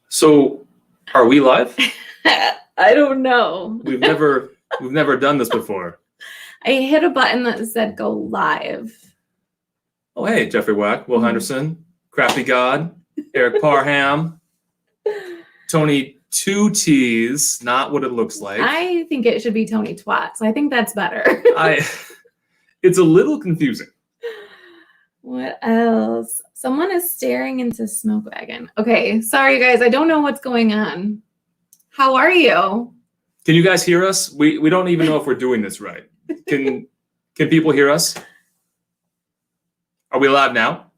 So, are we live? I don't know. We've never done this before. I hit a button that said go live. Oh, hey, Jeffrey Wack, Will Henderson, Crafty God, Eric Parham, Tony 2T's, not what it looks like. I think it should be Tony Twats. I think that's better. It's a little confusing. What else? Someone is staring into Smoke Wagon. Okay, sorry guys, I don't know what's going on. How are you? Can you guys hear us? We don't even know if we're doing this right. Can people hear us? Are we live now?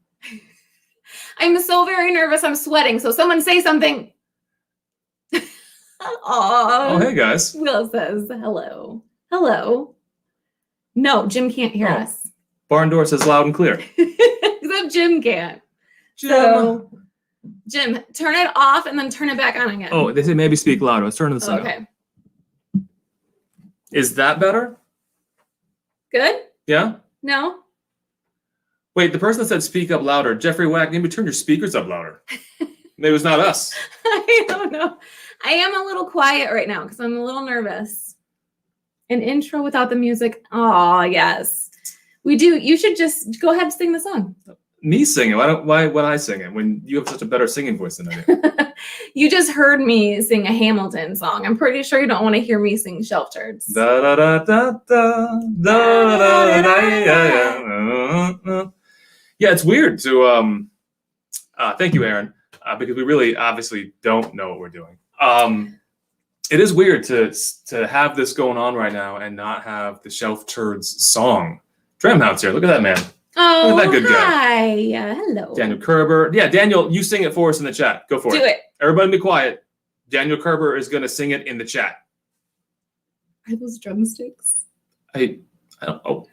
I'm so very nervous. I'm sweating. So someone say something. Oh, hey guys. Will says hello. Hello. No, Jim can't hear us. Barn door says loud and clear. Except Jim can't. Jim. So, Jim, turn it off and then turn it back on again. Oh, they say maybe speak louder. Let's turn this on. Okay. Is that better? Good? Yeah? No? Wait, the person that said speak up louder, Jeffrey Wack, maybe turn your speakers up louder. Maybe it's not us. I don't know. I am a little quiet right now because I'm a little nervous. An intro without the music. Oh, yes. We do. You should just go ahead and sing the song. Me sing it? Why would I sing it when you have such a better singing voice than I do? You just heard me sing a Hamilton song. I'm pretty sure you don't want to hear me sing Shelf Turds. Da da da da da da da da da. Yeah, it's weird to thank you, Aaron, because we really obviously don't know what we're doing. It is weird to have this going on right now and not have the Shelf Turds song. Dramhound's here. Look at that man. Oh, look at that good hi. Hello. Daniel Kerber. Yeah, Daniel, you sing it for us in the chat. Go for it. Do it. Everybody be quiet. Daniel Kerber is going to sing it in the chat. Are those drumsticks? I don't know.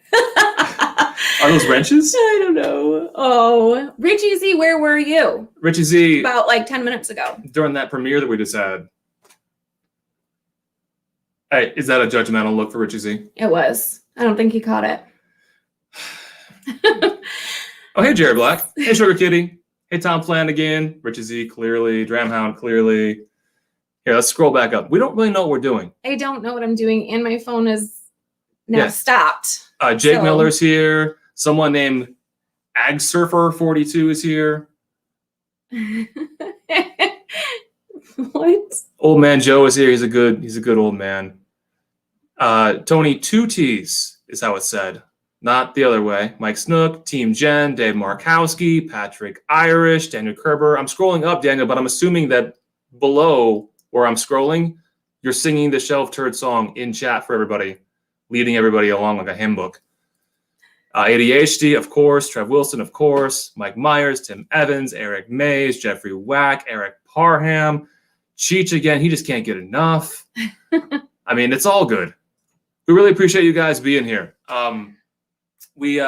Are those wrenches? I don't know. Oh, Richie Z, where were you? Richie Z. About like 10 minutes ago. During that premiere that we just had. Hey, is that a judgmental look for Richie Z? It was. I don't think he caught it. Oh, hey, Jerry Black. Hey, Sugar Kitty. Hey, Tom Flanagan. Richie Z, clearly. Dramhound, clearly. Here, let's scroll back up. We don't really know what we're doing. I don't know what I'm doing, and my phone is now stopped. Jake Miller's here. Someone named Ag Surfer 42 is here. What? Old man Joe is here. He's a good old man. Tony 2T's is how it's said. Not the other way. Mike Snook, Team Jen, Dave Markowski, Patrick Irish, Daniel Kerber. I'm scrolling up, Daniel, but I'm assuming that below where I'm scrolling, you're singing the Shelf Turd song in chat for everybody, leading everybody along like a hymn book. ADHD, of course. Trev Wilson, of course. Mike Myers, Tim Evans, Eric Mays, Jeffrey Wack, Eric Parham, Cheech again. He just can't get enough. I mean, it's all good. We really appreciate you guys being here. We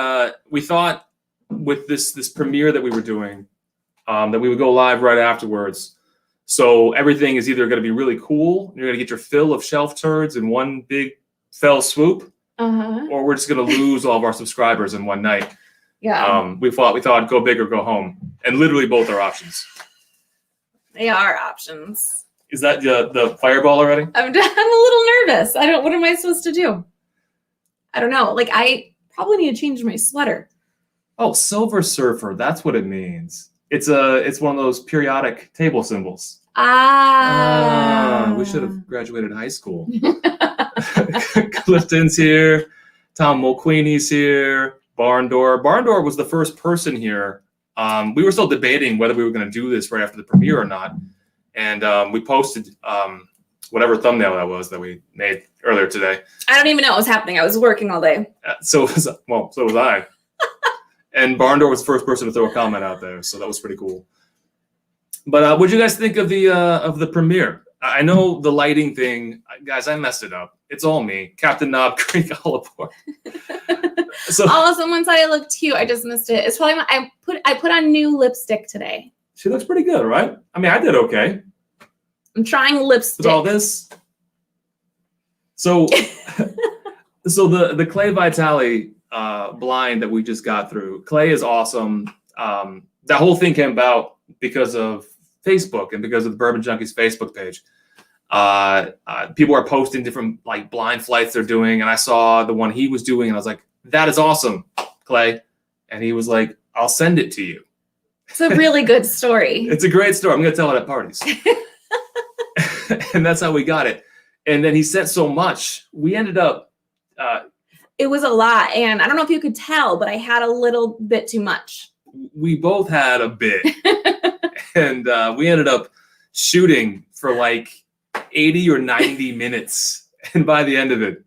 thought with this premiere that we were doing that we would go live right afterwards. So everything is either going to be really cool, you're going to get your fill of Shelf Turds in one big fell swoop, or we're just going to lose all of our subscribers in one night. Yeah. We thought go big or go home, and literally both are options. They are options. Is that the fireball already? I'm a little nervous. What am I supposed to do? I don't know. Like, I probably need to change my sweater. Oh, Silver Surfer. That's what it means. It's one of those periodic table symbols. We should have graduated high school. Clifton's here. Tom Mulqueeney's here. Barn door. Barn door was the first person here. We were still debating whether we were going to do this right after the premiere or not. And we posted whatever thumbnail that was that we made earlier today. I don't even know what was happening. I was working all day. So was I. And Barndor was the first person to throw a comment out there, so that was pretty cool. But what did you guys think of the premiere? I know the lighting thing, guys. I messed it up. It's all me, Captain Knob Creek all aboard. So someone said I looked cute. I just missed it. It's probably I put on new lipstick today. She looks pretty good, right? I mean, I did okay. I'm trying lipstick. With all this. So the Clay Vitale blind that we just got through. Clay is awesome. that whole thing came about because of Facebook and because of the Bourbon Junkies Facebook page. People are posting different like blind flights they're doing, and I saw the one he was doing, and I was like, "That is awesome, Clay." And he was like, "I'll send it to you." It's a really good story. It's a great story. I'm going to tell it at parties. And that's how we got it. And then he sent so much. We ended up. It was a lot, and I don't know if you could tell, but I had a little bit too much. We both had a bit, and we ended up shooting for like 80 or 90 minutes, and by the end of it,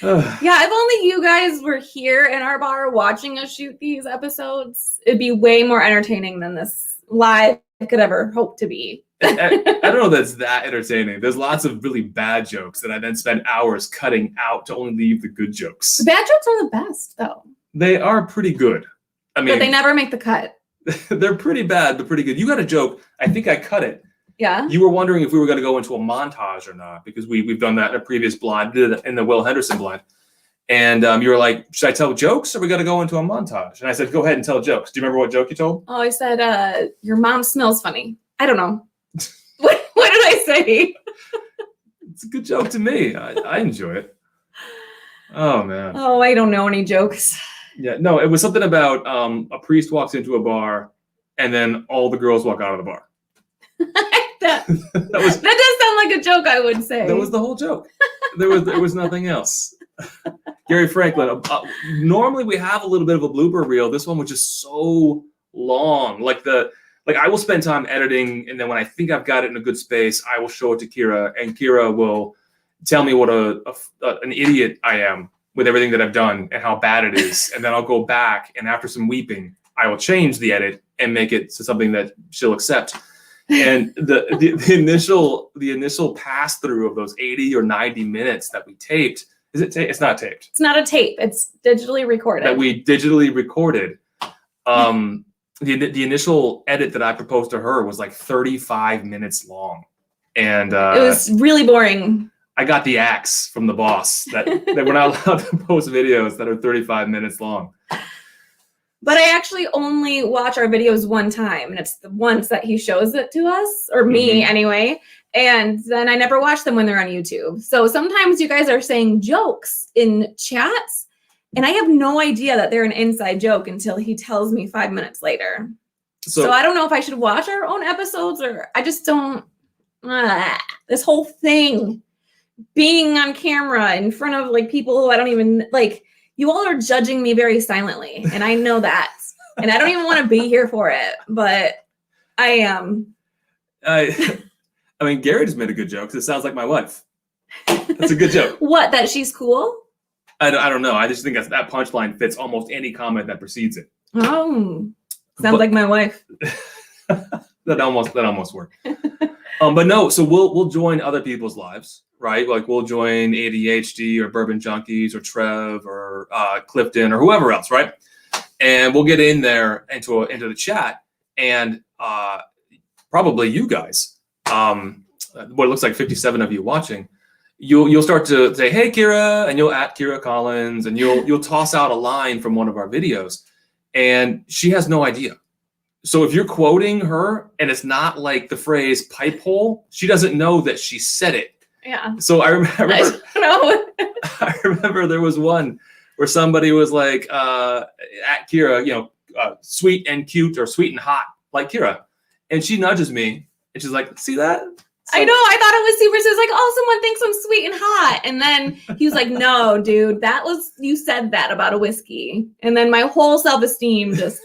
yeah, if only you guys were here in our bar watching us shoot these episodes, it'd be way more entertaining than this live could ever hope to be. I don't know that's that entertaining. There's lots of really bad jokes that I then spend hours cutting out to only leave the good jokes. The bad jokes are the best, though. They are pretty good. I mean, but they never make the cut. They're pretty bad, but pretty good. You got a joke. I think I cut it. Yeah. You were wondering if we were going to go into a montage or not, because we've done that in a previous blind, did it in the Will Henderson blind. And you were like, should I tell jokes or we got to go into a montage? And I said, go ahead and tell jokes. Do you remember what joke you told? Oh, I said, your mom smells funny. I don't know. What did I say? It's a good joke to me. I enjoy it. Oh, man. Oh, I don't know any jokes. Yeah, no, it was something about a priest walks into a bar and then all the girls walk out of the bar. that does sound like a joke, I would say. That was the whole joke. There was nothing else. Gary Franklin, normally we have a little bit of a blooper reel. This one was just so long. Like I will spend time editing, and then when I think I've got it in a good space, I will show it to Kira, and Kira will tell me what an idiot I am with everything that I've done and how bad it is. And then I'll go back, and after some weeping, I will change the edit and make it to something that she'll accept. And the initial pass through of those 80 or 90 minutes that we taped, it's not taped. It's not a tape. It's digitally recorded. That we digitally recorded. The initial edit that I proposed to her was like 35 minutes long. And it was really boring. I got the axe from the boss that we're not allowed to post videos that are 35 minutes long. But I actually only watch our videos one time, and it's the once that he shows it to us, or me anyway. And then I never watch them when they're on YouTube. So sometimes you guys are saying jokes in chats, and I have no idea that they're an inside joke until he tells me 5 minutes later. So I don't know if I should watch our own episodes, or I just don't. This whole thing, being on camera in front of like people who I don't even like. You all are judging me very silently, and I know that. And I don't even want to be here for it, but I am. I mean, Gary just made a good joke. It sounds like my wife. That's a good joke. What, that she's cool? I don't know. I just think that punchline fits almost any comment that precedes it. Oh, sounds like my wife. that almost worked. But no, so we'll join other people's lives, right? Like we'll join ADHD or Bourbon Junkies or Trev or Clifton or whoever else, right? And we'll get in there into the chat, and probably you guys, what it looks like 57 of you watching, you'll start to say, "Hey, Kira," and you'll at Kira Collins, and you'll toss out a line from one of our videos, and she has no idea. So if you're quoting her and it's not like the phrase pipe hole, she doesn't know that she said it. Yeah. So I remember No. I remember there was one where somebody was like, at Kira, sweet and cute or sweet and hot, like Kira. And she nudges me and she's like, see that? So, I know. I thought it was super. So it was like, oh, someone thinks I'm sweet and hot. And then he was like, no, dude, you said that about a whiskey. And then my whole self-esteem just.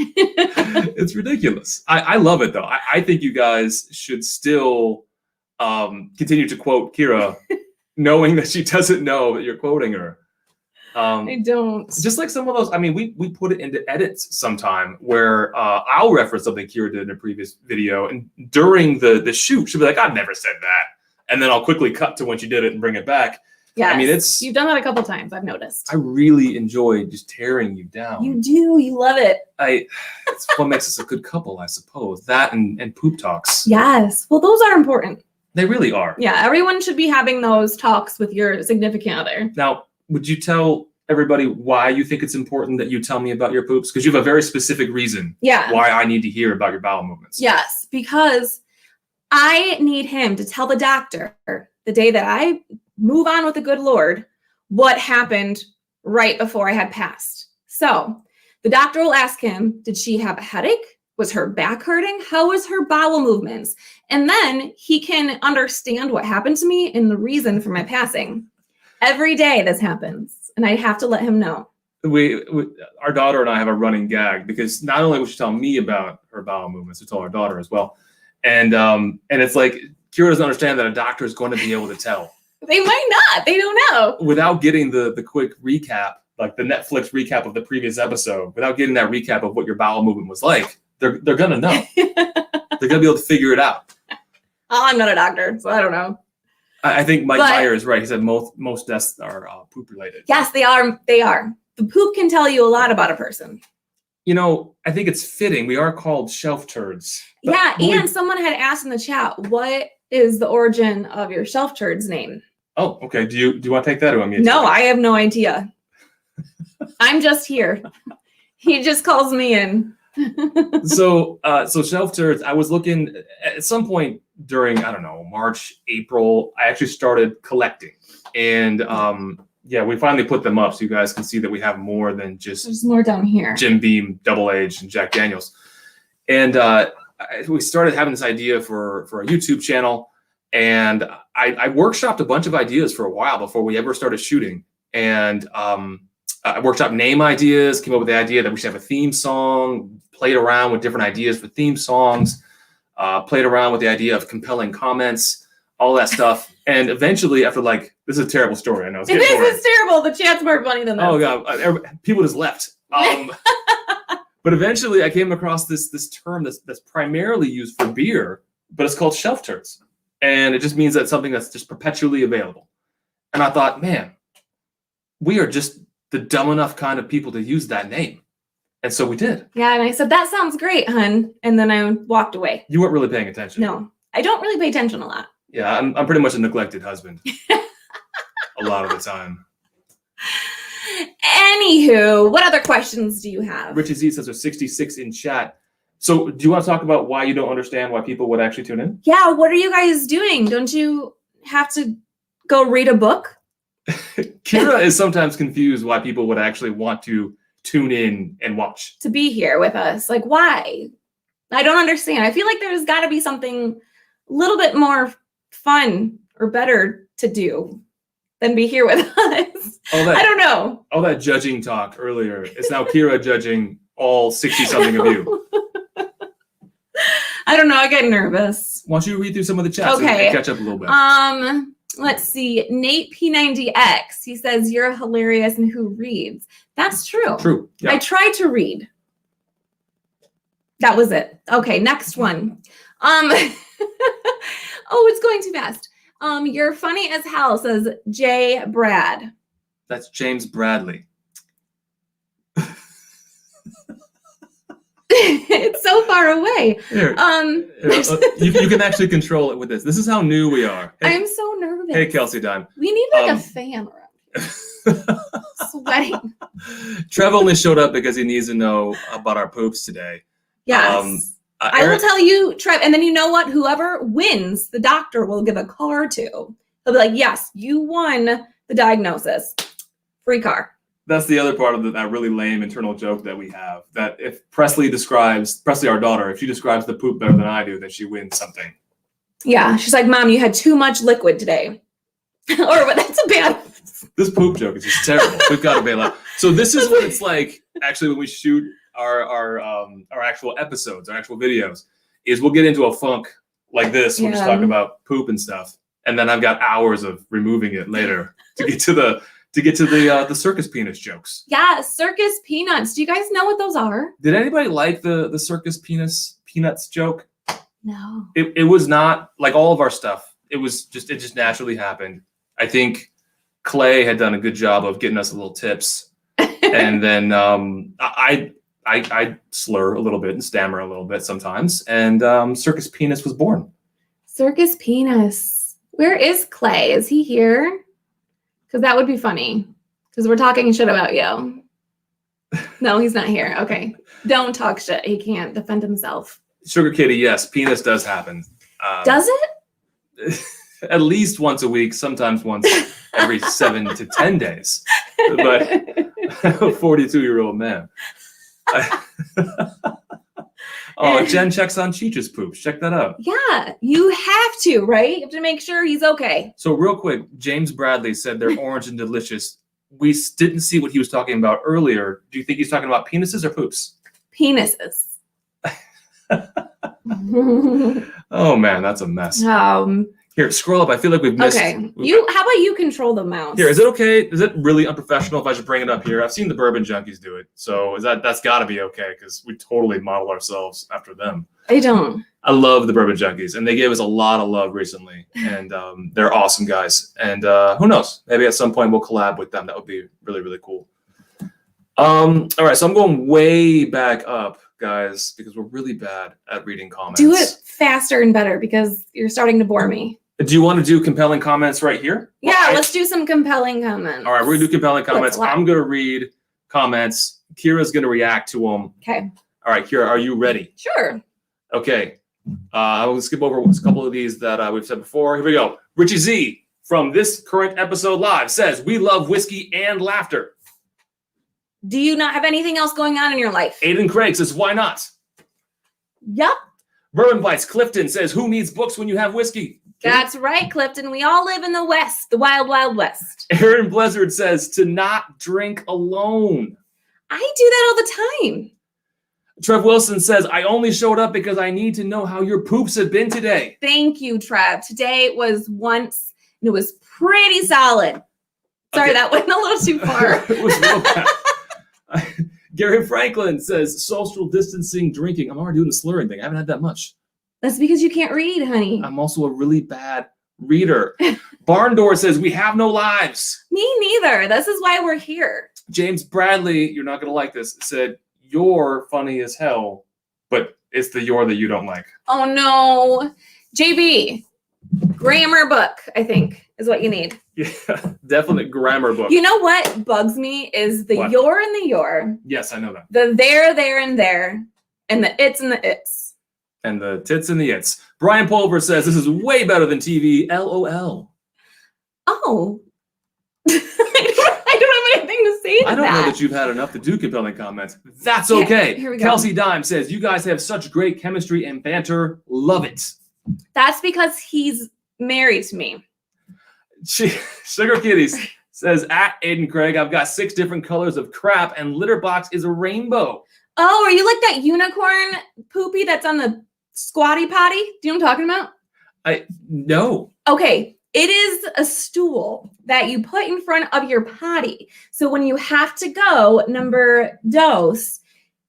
It's ridiculous. I love it, though. I think you guys should still continue to quote Kira, knowing that she doesn't know that you're quoting her. I don't. Just like some of those, I mean, we put it into edits sometime where I'll reference something Kira did in a previous video, and during the shoot, she'll be like, I've never said that. And then I'll quickly cut to when she did it and bring it back. Yeah, I mean, you've done that a couple times, I've noticed. I really enjoy just tearing you down. You do. You love it. It's what makes us a good couple, I suppose. That and poop talks. Yes. Well, those are important. They really are. Yeah, everyone should be having those talks with your significant other. Now, would you tell everybody why you think it's important that you tell me about your poops? Because you have a very specific reason Yeah. why I need to hear about your bowel movements. Yes, because I need him to tell the doctor the day that I move on with the good Lord what happened right before I had passed. So the doctor will ask him, did she have a headache? Was her back hurting? How was her bowel movements? And then he can understand what happened to me and the reason for my passing. Every day this happens, and I have to let him know. We our daughter and I have a running gag because not only will she tell me about her bowel movements, we tell our daughter as well. And it's like Kira doesn't understand that a doctor is going to be able to tell. They might not. They don't know. Without getting the quick recap, like the Netflix recap of the previous episode, without getting that recap of what your bowel movement was like, they're gonna know. They're gonna be able to figure it out. Oh, I'm not a doctor, so I don't know. I think Mike Meyer is right. He said most deaths are poop related. Yes, they are. They are. The poop can tell you a lot about a person. You know, I think it's fitting. We are called shelf turds. Yeah, and someone had asked in the chat, what is the origin of your shelf turds name? Oh, okay. Do you want to take that or want me to No, take it? I have no idea. I'm just here. He just calls me in. So shelf turds, I was looking at some point during, I don't know, March, April, I actually started collecting. And yeah, we finally put them up so you guys can see that we have more than just There's more down here. Jim Beam, Double Age, and Jack Daniels. And we started having this idea for a YouTube channel. And I workshopped a bunch of ideas for a while before we ever started shooting. And I workshopped name ideas, came up with the idea that we should have a theme song, played around with different ideas for theme songs, played around with the idea of compelling comments, all that stuff. And eventually, after this is a terrible story. I know it's It's terrible. The chat's more funny than this. Oh god, people just left. But eventually, I came across this term that's primarily used for beer, but it's called shelf turds, and it just means that something that's just perpetually available. And I thought, man, we are just the dumb enough kind of people to use that name, and so we did. Yeah, and I said, that sounds great, hun. And then I walked away. You weren't really paying attention. No, I don't really pay attention a lot. Yeah, I'm pretty much a neglected husband a lot of the time. Anywho, what other questions do you have? Richie Z says there's 66 in chat. So do you want to talk about why you don't understand why people would actually tune in? Yeah, what are you guys doing? Don't you have to go read a book? Kira is sometimes confused why people would actually want to tune in and watch. To be here with us. Like, why? I don't understand. I feel like there's got to be something a little bit more fun or better to do than be here with us. I don't know. All that judging talk earlier. It's now Kira judging all 60-something of you. I don't know. I get nervous. Why don't you read through some of the chats Okay. and catch up a little bit? Let's see. Nate P90X. He says, you're hilarious and who reads? That's true. True. Yeah. I tried to read. That was it. Okay, next one. Oh, it's going too fast. You're funny as hell, says Jay Brad. That's James Bradley. It's so far away. Here, you can actually control it with this. This is how new we are. Hey, I'm so nervous. hey Kelsey Dime. We need like a fan around here. Sweating. Trev only showed up because he needs to know about our poops today. Yes. I will tell you, Trev, and then you know what? Whoever wins, the doctor will give a car to. He'll be like, yes, you won the diagnosis. Free car. That's the other part of that really lame internal joke that we have. That if Presley, our daughter, if she describes the poop better than I do, then she wins something. Yeah. She's like, Mom, you had too much liquid today. Or that's a bad. This poop joke is just terrible. We've got to bail out. So this is what it's like actually when we shoot our actual episodes, our actual videos, is we'll get into a funk like this. We'll just talk about poop and stuff. And then I've got hours of removing it later to get to the circus penis jokes. Yeah, circus peanuts. Do you guys know what those are? Did anybody like the circus peanuts joke? No. It was not like all of our stuff. It just naturally happened. I think Clay had done a good job of getting us a little tips. And then I slur a little bit and stammer a little bit sometimes. And Circus Penis was born. Circus Penis. Where is Clay? Is he here? Because that would be funny. Because we're talking shit about you. No, he's not here. Okay. Don't talk shit. He can't defend himself. Sugar Kitty, yes, penis does happen. Does it? At least once a week, sometimes once every 7 to 10 days. But I'm a 42-year-old man. Oh, Jen checks on Cheech's poops. Check that out. Yeah, you have to, right? You have to make sure he's okay. So real quick, James Bradley said they're orange and delicious. We didn't see what he was talking about earlier. Do you think he's talking about penises or poops? Penises. Oh man, that's a mess. Here, scroll up. I feel like we've missed. Okay. How about you control the mouse? Here, is it okay? Is it really unprofessional if I should bring it up here? I've seen the Bourbon Junkies do it, so that's got to be okay because we totally model ourselves after them. I don't. I love the Bourbon Junkies, and they gave us a lot of love recently, and they're awesome guys. And who knows? Maybe at some point we'll collab with them. That would be really, really cool. All right, so I'm going way back up, guys, because we're really bad at reading comments. Do it faster and better because you're starting to bore me. Do you want to do compelling comments right here? Yeah, let's do some compelling comments. All right, we're going to do compelling comments. I'm going to read comments. Kira's going to react to them. Okay. All right, Kira, are you ready? Sure. Okay. I will skip over a couple of these that we've said before. Here we go. Richie Z from This Current Episode Live says, we love whiskey and laughter. Do you not have anything else going on in your life? Aiden Craig says, why not? Yep. Bourbon Bites Clifton says, who needs books when you have whiskey? That's right, Clifton. We all live in the West, the wild, wild West. Aaron Blizzard says, to not drink alone. I do that all the time. Trev Wilson says, I only showed up because I need to know how your poops have been today. Thank you, Trev. Today was once, and it was pretty solid. Sorry, that went a little too far. It was real bad. Gary Franklin says, social distancing drinking. I'm already doing the slurring thing. I haven't had that much. That's because you can't read, honey. I'm also a really bad reader. Barn Door says, we have no lives. Me neither. This is why we're here. James Bradley, you're not going to like this, said, you're funny as hell, but it's the you're that you don't like. Oh, no. JB, grammar book, I think, is what you need. Yeah, definite grammar book. You know what bugs me is the What? your and the your. Yes, I know that. The there, and there, and the it's and the it's. And the tits and the its. Brian Pulver says, this is way better than TV, LOL. Oh. I don't have anything to say to I don't that. know that you've had enough to do compelling comments. That's okay. Here we go. Kelsey Dime says, you guys have such great chemistry and banter. Love it. That's because he's married to me. Sugar Kitties says, at Aiden Craig, I've got 6 different colors of crap and litter box is a rainbow. Oh, are you like that unicorn poopy that's on the squatty potty? Do you know what I'm talking about? No. Okay. It is a stool that you put in front of your potty. So when you have to go number dos,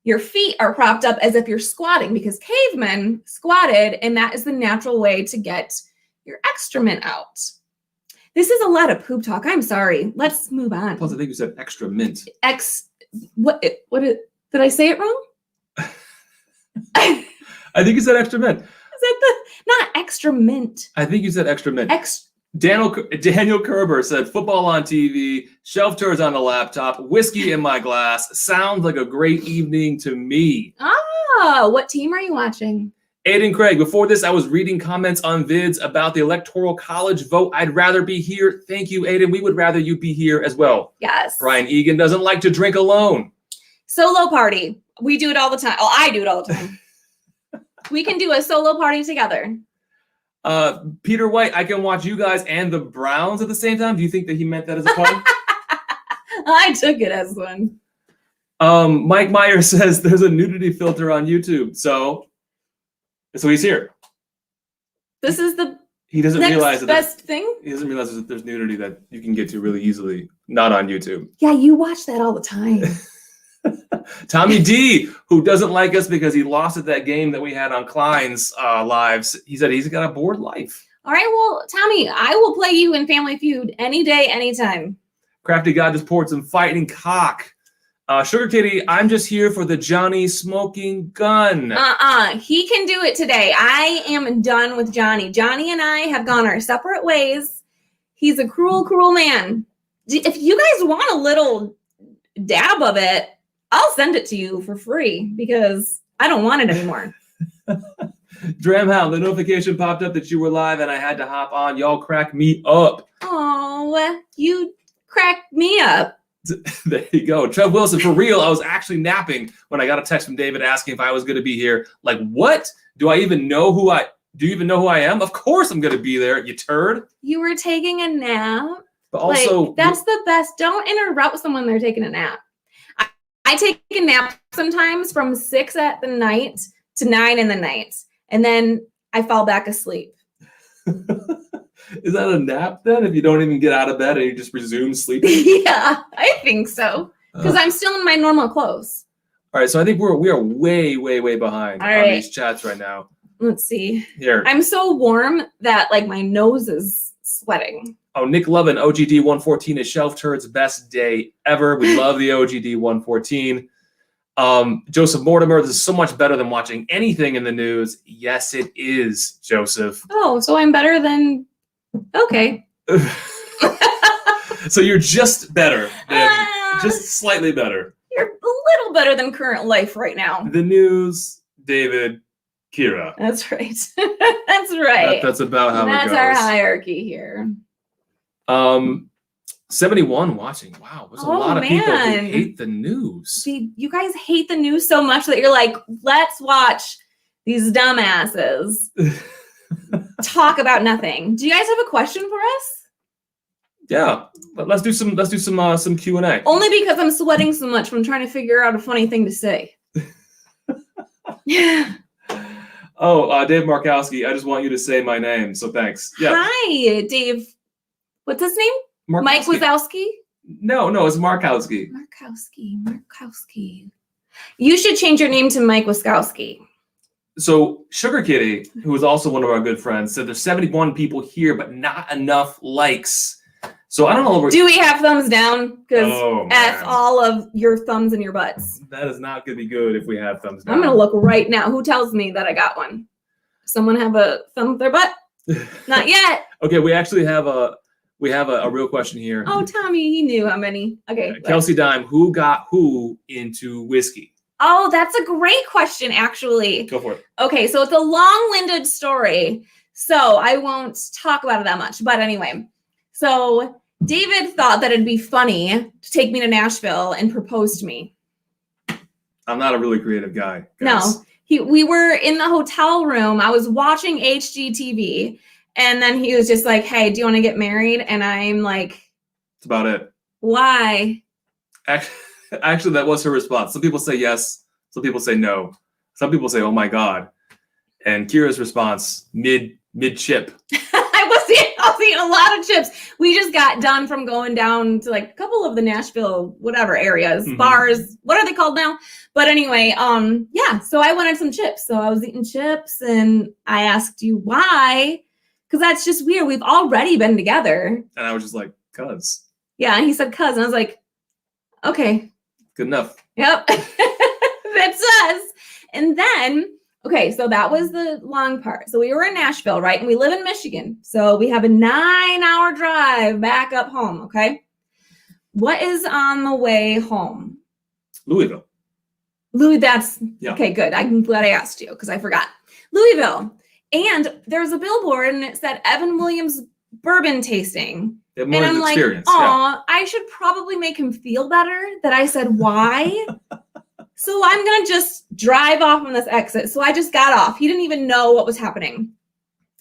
your feet are propped up as if you're squatting because cavemen squatted, and that is the natural way to get your excrement out. This is a lot of poop talk. I'm sorry. Let's move on. Plus, I think you said extra mint. Did I say it wrong? I think you said extra mint. Is that not extra mint? I think you said extra mint. Daniel Kerber said, football on TV, shelf tours on the laptop, whiskey in my glass. Sounds like a great evening to me. Ah, what team are you watching? Aiden Craig, before this, I was reading comments on vids about the Electoral College vote. I'd rather be here. Thank you, Aiden. We would rather you be here as well. Yes. Brian Egan doesn't like to drink alone. Solo party. We do it all the time. Oh, I do it all the time. We can do a solo party together. Peter White, I can watch you guys and the Browns at the same time. Do you think that he meant that as a pun? I took it as one. Mike Meyer says there's a nudity filter on YouTube. So he's here. This is the he doesn't realize that best thing. He doesn't realize that there's nudity that you can get to really easily, not on YouTube. Yeah, you watch that all the time. Tommy D, who doesn't like us because he lost at that game that we had on Klein's lives. He said he's got a bored life. All right, well, Tommy, I will play you in Family Feud any day, anytime. Crafty God just poured some fighting cock. Sugar Kitty, I'm just here for the Johnny smoking gun. He can do it today. I am done with Johnny. Johnny and I have gone our separate ways. He's a cruel, cruel man. If you guys want a little dab of it, I'll send it to you for free because I don't want it anymore. Dramhound, the notification popped up that you were live and I had to hop on. Y'all crack me up. Oh, you cracked me up. There you go. Trev Wilson, for real, I was actually napping when I got a text from David asking if I was going to be here. Like, what? Do you even know who I am? Of course I'm going to be there, you turd. You were taking a nap. But also, like, that's the best. Don't interrupt someone they're taking a nap. I take a nap sometimes from 6 at the night to 9 in the night. And then I fall back asleep. Is that a nap then? If you don't even get out of bed and you just resume sleeping? Yeah, I think so. Because I'm still in my normal clothes. All right, so I think we are way, way, way behind on these chats right now. Let's see. Here. I'm so warm that like my nose is sweating. Oh, Nick Lovin, OGD 114 is Shelf Turds' best day ever. We love the OGD 114. Joseph Mortimer, this is so much better than watching anything in the news. Yes, it is, Joseph. Oh, so I'm better than... Okay. So you're just better. Just slightly better. You're a little better than current life right now. The news, David, Kira. That's right. That's right. That's about how it goes. That's our hierarchy here. 71 watching. Wow, there's a lot of people who hate the news. See, you guys hate the news so much that you're like, let's watch these dumbasses talk about nothing. Do you guys have a question for us? Yeah, let's do some Q&A. Only because I'm sweating so much from trying to figure out a funny thing to say. Yeah. Oh, Dave Markowski, I just want you to say my name, so thanks. Yeah. Hi, Dave. What's his name? Markowski. Mike Wazowski? No, it's Markowski. Markowski. You should change your name to Mike Wazowski. So Sugar Kitty, who is also one of our good friends, said there's 71 people here, but not enough likes. So I don't know. Do we have thumbs down? Because F all of your thumbs in your butts. That is not going to be good if we have thumbs down. I'm going to look right now. Who tells me that I got one? Someone have a thumb up their butt? Not yet. Okay, we actually have a real question here. Oh, Tommy, he knew how many. Okay. Kelsey Dime, who got who into whiskey? Oh, that's a great question, actually. Go for it. Okay, so it's a long-winded story, so I won't talk about it that much. But anyway, so David thought that it'd be funny to take me to Nashville and propose to me. I'm not a really creative guy, No, guys. we were in the hotel room. I was watching HGTV, and then he was just like, "Hey, do you want to get married?" And I'm like, "That's about it." Why? Actually, that was her response. Some people say yes. Some people say no. Some people say, "Oh my God." And Kira's response, mid chip. I was eating a lot of chips. We just got done from going down to like a couple of the Nashville, whatever areas, bars. What are they called now? But anyway, yeah. So I wanted some chips. So I was eating chips and I asked you why, because that's just weird. We've already been together. And I was just like, "Cuz." Yeah. And he said, "Cuz." And I was like, okay. Good enough. Yep. That's us. And then, okay, so that was the long part. So we were in Nashville, right? And we live in Michigan. So we have a 9-hour drive back up home, okay? What is on the way home? Louisville. Yeah. Okay, good. I'm glad I asked you because I forgot. Louisville. And there's a billboard and it said Evan Williams bourbon tasting. And I'm like, "Aw, I should probably make him feel better that I said why." So I'm going to just drive off on this exit. So I just got off. He didn't even know what was happening.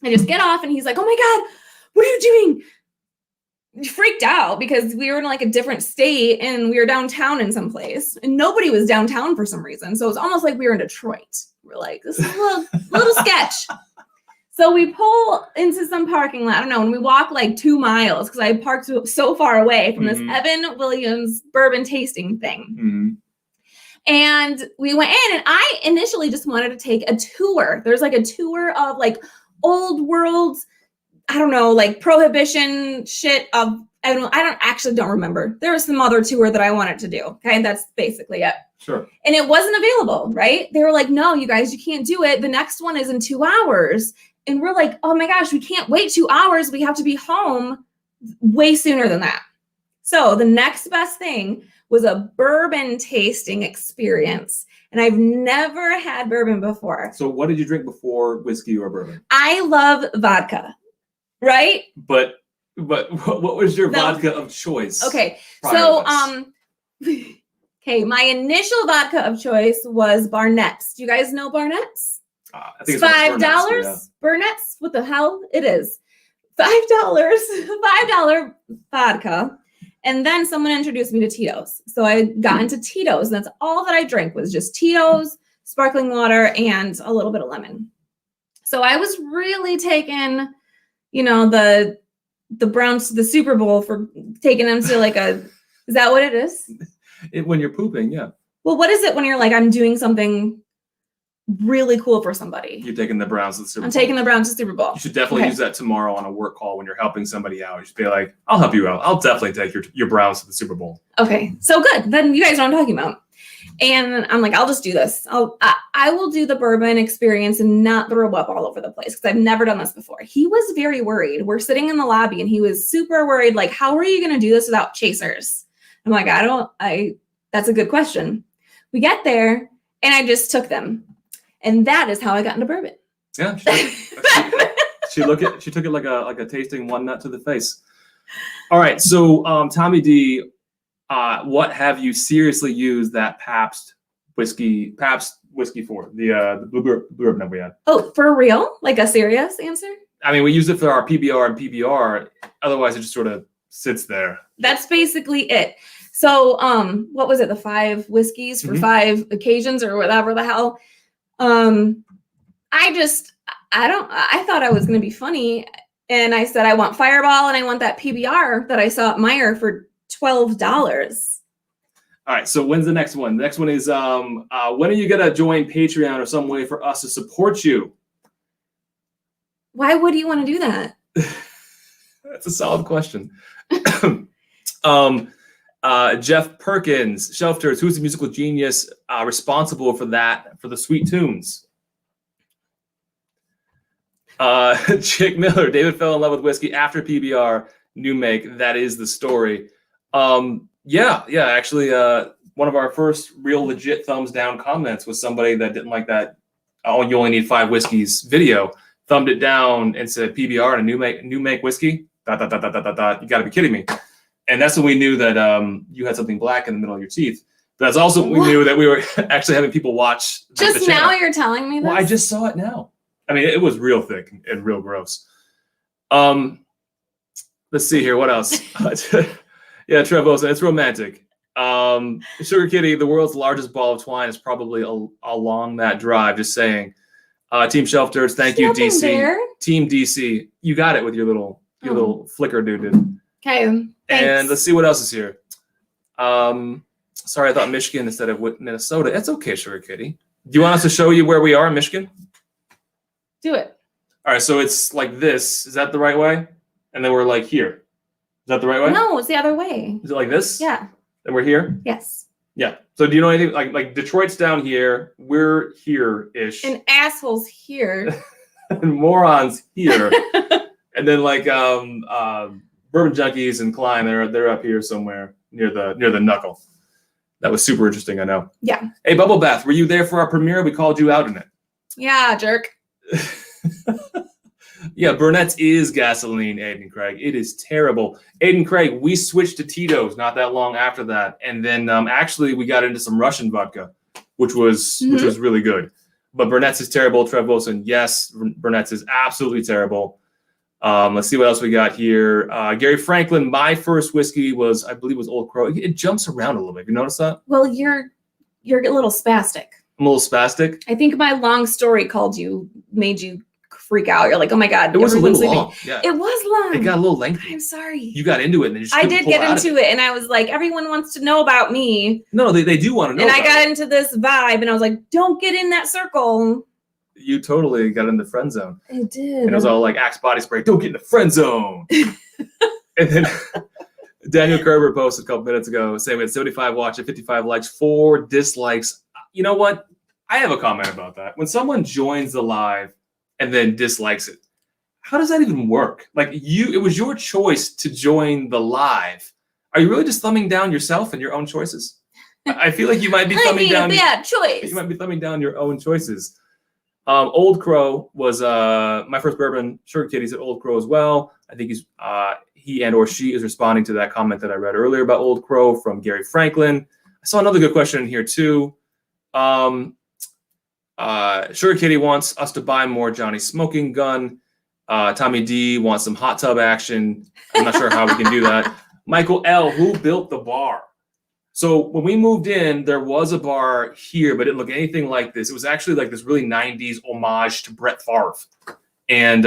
I just get off and he's like, "Oh my God, what are you doing?" He freaked out because we were in like a different state and we were downtown in some place and nobody was downtown for some reason. So it was almost like we were in Detroit. We're like, this is a little sketch. So we pull into some parking lot, I don't know, and we walk like 2 miles because I parked so far away from this Evan Williams bourbon tasting thing. And we went in and I initially just wanted to take a tour. There's like a tour of like old world, I don't know, like prohibition shit of, I don't remember. There was some other tour that I wanted to do. Okay. That's basically it. Sure. And it wasn't available, right? They were like, "No, you guys, you can't do it. The next one is in 2 hours. And we're like, "Oh my gosh, we can't wait 2 hours. We have to be home way sooner than that." So the next best thing was a bourbon tasting experience. And I've never had bourbon before. So what did you drink before whiskey or bourbon? I love vodka, right? But what was your vodka of choice? Okay, so okay, my initial vodka of choice was Barnett's. Do you guys know Barnett's? I think it's $5. Yeah. Barnett's, what the hell? It is $5 vodka. And then someone introduced me to Tito's. So I got into Tito's, and that's all that I drank was just Tito's, sparkling water, and a little bit of lemon. So I was really taking, the Browns to the Super Bowl for taking them to like is that what it is? When you're pooping, yeah. Well, what is it when you're like, I'm doing something really cool for somebody? You're taking the Browns to the Super Bowl. I'm taking the Browns to the Super Bowl. You should definitely use that tomorrow on a work call when you're helping somebody out. You should be like, I'll help you out. I'll definitely take your Browns to the Super Bowl. Okay, so good. Then you guys know what I'm talking about. And I'm like, I'll just do this. I will do the bourbon experience and not throw up all over the place because I've never done this before. He was very worried. We're sitting in the lobby and he was super worried. Like, how are you going to do this without chasers? I'm like, that's a good question. We get there and I just took them. And that is how I got into bourbon. Yeah. She took it like a tasting one nut to the face. All right. So Tommy D, what have you seriously used that Pabst whiskey for? The blue bourbon that we had. Oh, for real? Like a serious answer? I mean, we used it for our PBR and PBR. Otherwise, it just sort of sits there. That's basically it. So, what was it? The 5 whiskeys for 5 occasions or whatever the hell. I thought I was going to be funny. And I said, I want Fireball and I want that PBR that I saw at Meijer for $12. All right. So when's the next one? The next one is, when are you going to join Patreon or some way for us to support you? Why would you want to do that? That's a solid question. Jeff Perkins, Shelf Turds, who's the musical genius responsible for the sweet tunes? Chick Miller, David fell in love with whiskey after PBR, new make. That is the story. Actually, one of our first real legit thumbs down comments was somebody that didn't like that "Oh, you only need 5 whiskeys" video. Thumbed it down and said PBR and a new make whiskey. ... You got to be kidding me. And that's when we knew that you had something black in the middle of your teeth. But that's also when we knew that we were actually having people watch. Just now you're telling me this? Well, I just saw it now. I mean, it was real thick and real gross. Let's see here. What else? Yeah, Trevosa, it's romantic. Sugar Kitty, the world's largest ball of twine is probably along that drive. Just saying. Team Shelf Turds, thank you, DC. There. Team DC, you got it with your little flicker dude. Okay. Thanks. And let's see what else is here. Sorry, I thought Michigan instead of Minnesota. It's okay, Sugar Kitty. Do you want us to show you where we are in Michigan? Do it. All right, so it's like this. Is that the right way? And then we're like here. Is that the right way? No, it's the other way. Is it like this? Yeah. And we're here? Yes. Yeah. So do you know anything like Detroit's down here? We're here-ish. And assholes here. And morons here. And then like Bourbon Junkies and Klein, they're up here somewhere near the knuckle. That was super interesting, I know. Yeah. Hey, Bubble Bath, were you there for our premiere? We called you out in it. Yeah, jerk. Yeah, Burnett's is gasoline, Aiden Craig. It is terrible. Aiden Craig, we switched to Tito's not that long after that. And then actually we got into some Russian vodka, which was really good. But Burnett's is terrible. Trev Wilson, yes, Burnett's is absolutely terrible. Let's see what else we got here. Gary Franklin, my first whiskey was, I believe, was Old Crow. It jumps around a little bit. You notice that? Well, you're a little spastic. I'm a little spastic. I think my long story made you freak out. You're like, oh my God. It was a little long. Yeah. It was long. It got a little lengthy. I'm sorry. You got into it and then you just I did get into it and I was like, everyone wants to know about me. No, they do want to know. And I got into this vibe and I was like, don't get in that circle. You totally got in the friend zone. I did. And it was all like Axe body spray. Don't get in the friend zone. And then Daniel Kerber posted a couple minutes ago saying we had 75 watch and 55 likes, 4 dislikes. You know what? I have a comment about that. When someone joins the live and then dislikes it, how does that even work? Like it was your choice to join the live. Are you really just thumbing down yourself and your own choices? I feel like you might be thumbing down. I made a bad choice. You might be thumbing down your own choices. Old Crow was my first bourbon. Sugar Kitty's at Old Crow as well. I think he and or she is responding to that comment that I read earlier about Old Crow from Gary Franklin. I saw another good question in here too. Sugar Kitty wants us to buy more Johnny Smoking Gun. Tommy D wants some hot tub action. I'm not sure how we can do that. Michael L, who built the bar? So when we moved in, there was a bar here, but it didn't look anything like this. It was actually like this really 90s homage to Brett Favre. And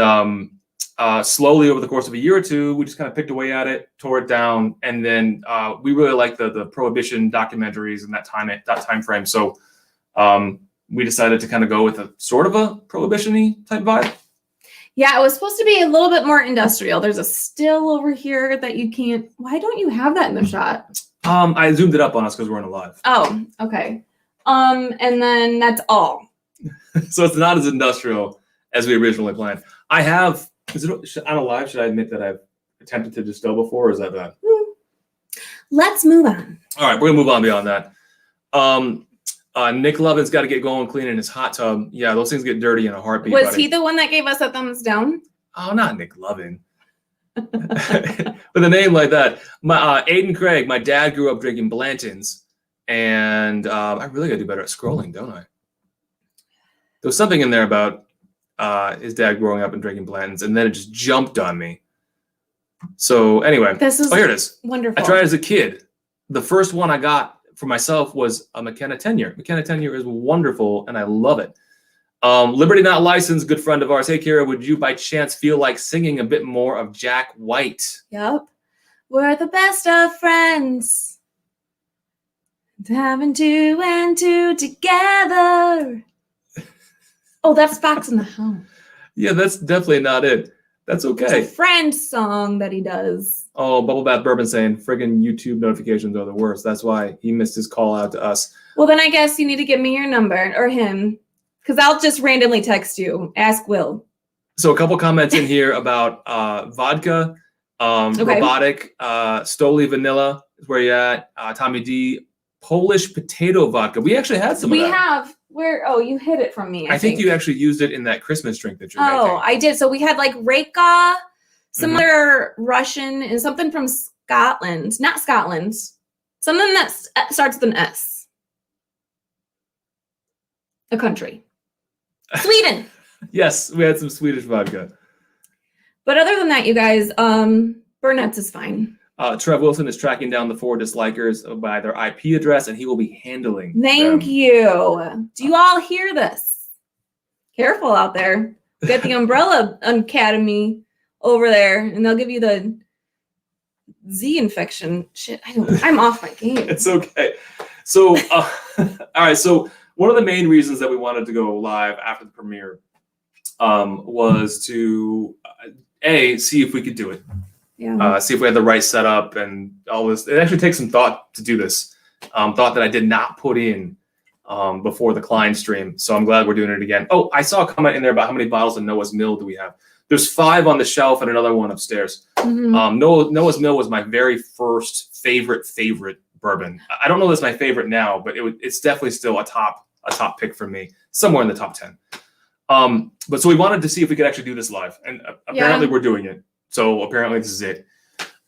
slowly over the course of a year or two, we just kind of picked away at it, tore it down. And then we really liked the Prohibition documentaries in that time frame. So we decided to kind of go with a sort of a Prohibition-y type vibe. Yeah, it was supposed to be a little bit more industrial. There's a still over here that you can't. Why don't you have that in the shot? I zoomed it up on us because we're in a live. Oh, okay. And then that's all. So it's not as industrial as we originally planned. I have. Is it on a live? Should I admit that I've attempted to distill before, or is that bad? Let's move on. All right, we're gonna move on beyond that. Nick Lovin's got to get going cleaning his hot tub. Yeah, those things get dirty in a heartbeat. Was he the one that gave us a thumbs down? Oh, not Nick Lovin. With a name like that. My Aiden Craig, my dad grew up drinking Blanton's, and I really got to do better at scrolling, don't I? There was something in there about his dad growing up and drinking Blanton's, and then it just jumped on me. So anyway, here it is. Wonderful. I tried as a kid. The first one I got for myself was a McKenna 10-year. McKenna 10-year is wonderful, and I love it. Liberty Not Licensed, good friend of ours. Hey, Kira, would you by chance feel like singing a bit more of Jack White? Yep. We're the best of friends. Having two and two together. Oh, that's Fox in the Hound. Yeah, that's definitely not it. That's okay. It's a friend song that he does. Oh, Bubble Bath Bourbon saying friggin' YouTube notifications are the worst. That's why he missed his call out to us. Well, then I guess you need to give me your number or him, because I'll just randomly text you. Ask Will. So a couple comments in here about vodka, robotic, Stoli Vanilla is where you're at. Tommy D, Polish potato vodka. We actually had some of that. We have. Where? Oh, you hid it from me. I think you actually used it in that Christmas drink that you're making. Oh, I did. So we had like Reka, some other Russian, and something from Scotland. Not Scotland. Something that starts with an S. A country. Sweden. Yes, we had some Swedish vodka. But other than that, you guys, Burnett's is fine. Trev Wilson is tracking down the 4 dislikers by their IP address, and he will be handling Thank them. you. Do you all hear this? Careful out there. Get the Umbrella Academy over there, and they'll give you the Z infection. Shit, I'm off my game. It's okay. So, all right. So one of the main reasons that we wanted to go live after the premiere was to see if we could do it. Yeah. See if we had the right setup and all this. It actually takes some thought to do this. Thought that I did not put in before the Klein stream. So I'm glad we're doing it again. Oh, I saw a comment in there about how many bottles of Noah's Mill do we have. There's 5 on the shelf and another one upstairs. Mm-hmm. Noah's Mill was my very first favorite bourbon. I don't know if it's my favorite now, but it's definitely still a top pick for me, somewhere in the top 10. But so we wanted to see if we could actually do this live, and apparently we're doing it. So apparently this is it.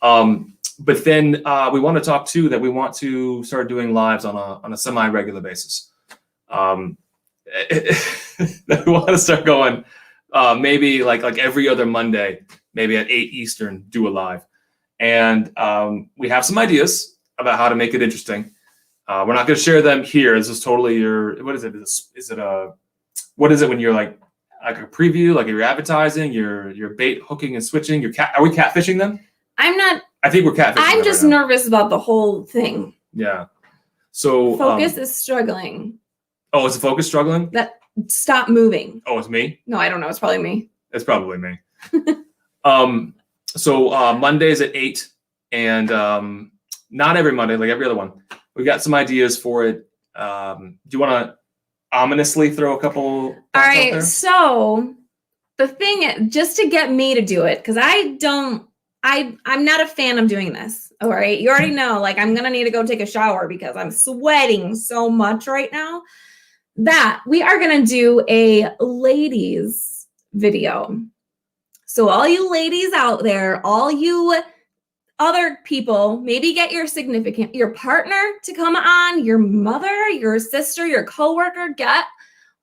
But then we want to talk too that we want to start doing lives on a semi-regular basis. We want to start going maybe like every other Monday, maybe at 8 Eastern, do a live. And we have some ideas about how to make it interesting. We're not going to share them here. This is totally what is it? What is it when you're like a preview, like you're advertising, you're bait hooking and switching, are we catfishing them? I'm not. I think we're catfishing. I'm just nervous about the whole thing. Yeah. So Focus is struggling. Oh, is the focus struggling? Stop moving. Oh, it's me? No, I don't know. It's probably me. It's probably me. So Mondays at 8, and not every Monday, like every other one. We've got some ideas for it. Do you want to ominously throw a couple? All right. There? So the thing, just to get me to do it, because I'm not a fan of doing this. All right. You already know, like, I'm going to need to go take a shower because I'm sweating so much right now. That we are going to do a ladies video. So all you ladies out there, all you other people, maybe get your partner to come on, your mother, your sister, your coworker, get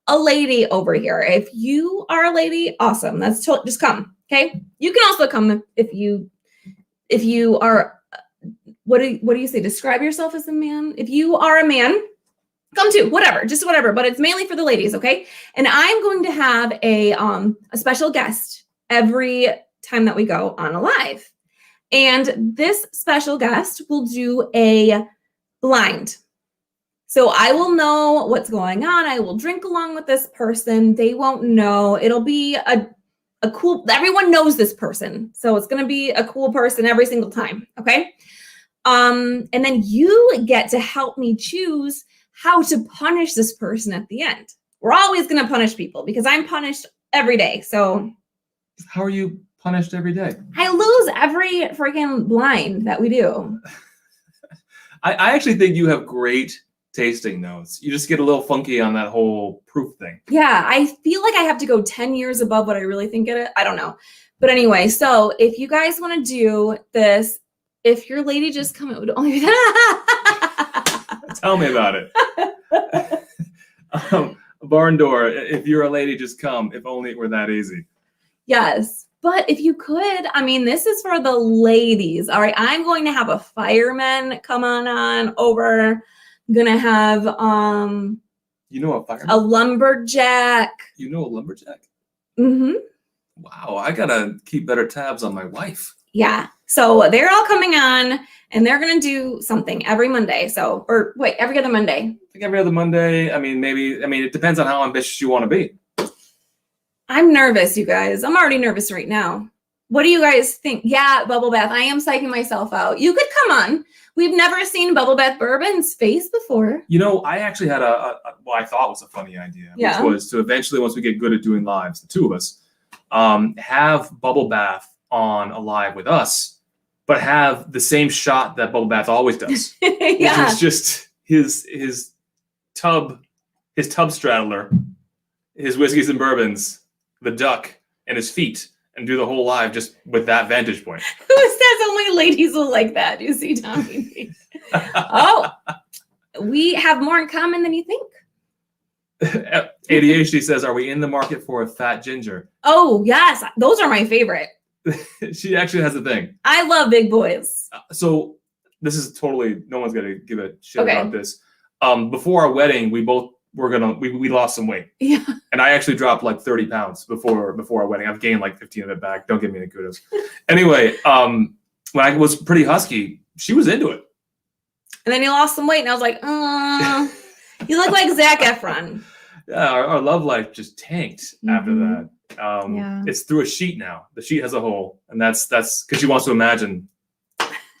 a lady over here. If you are a lady, awesome. That's just come. Okay. You can also come if you are, what do you say? Describe yourself as a man. If you are a man, come too, whatever, but it's mainly for the ladies. Okay. And I'm going to have a special guest every time that we go on a live. And this special guest will do a blind. So I will know what's going on. I will drink along with this person. They won't know. It'll be a cool, everyone knows this person. So it's going to be a cool person every single time. Okay. And then you get to help me choose how to punish this person at the end. We're always going to punish people because I'm punished every day. So how are you punished every day? I lose every freaking blind that we do. I actually think you have great tasting notes. You just get a little funky on that whole proof thing. Yeah, I feel like I have to go 10 years above what I really think it is. I don't know. But anyway, so if you guys want to do this, if your lady just come, it would only be Tell me about it. Barn door, if you're a lady, just come. If only it were that easy. Yes. But if you could, I mean, this is for the ladies. All right. I'm going to have a fireman come on over. I'm going to have you know a fireman? A lumberjack. You know a lumberjack? Mm-hmm. Wow, I gotta keep better tabs on my wife. Yeah. So they're all coming on and they're going to do something every Monday. So, or wait, every other Monday. I think every other Monday. It depends on how ambitious you want to be. I'm nervous, you guys. I'm already nervous right now. What do you guys think? Yeah, Bubble Bath. I am psyching myself out. You could come on. We've never seen Bubble Bath Bourbon's face before. You know, I actually had what I thought was a funny idea, which was to eventually, once we get good at doing lives, the two of us, have Bubble Bath on a live with us, but have the same shot that Bubble Bath always does. Yeah. Which is just his tub straddler, his whiskeys and bourbons, the duck, and his feet, and do the whole live just with that vantage point. Who says only ladies will like that? You see, Tommy. Oh, we have more in common than you think. ADHD says, "Are we in the market for a fat ginger?" Oh, yes. Those are my favorite. She actually has a thing. I love big boys. So this is totally, no one's going to give a shit Okay. about this. Before our wedding, we both we lost some weight. Yeah. And I actually dropped like 30 pounds before our wedding. I've gained like 15 of it back. Don't give me any kudos. Anyway, when I was pretty husky, she was into it. And then you lost some weight, and I was like, you look like Zac Efron. Yeah, our love life just tanked after that. Yeah. It's through a sheet now. The sheet has a hole, and that's because she wants to imagine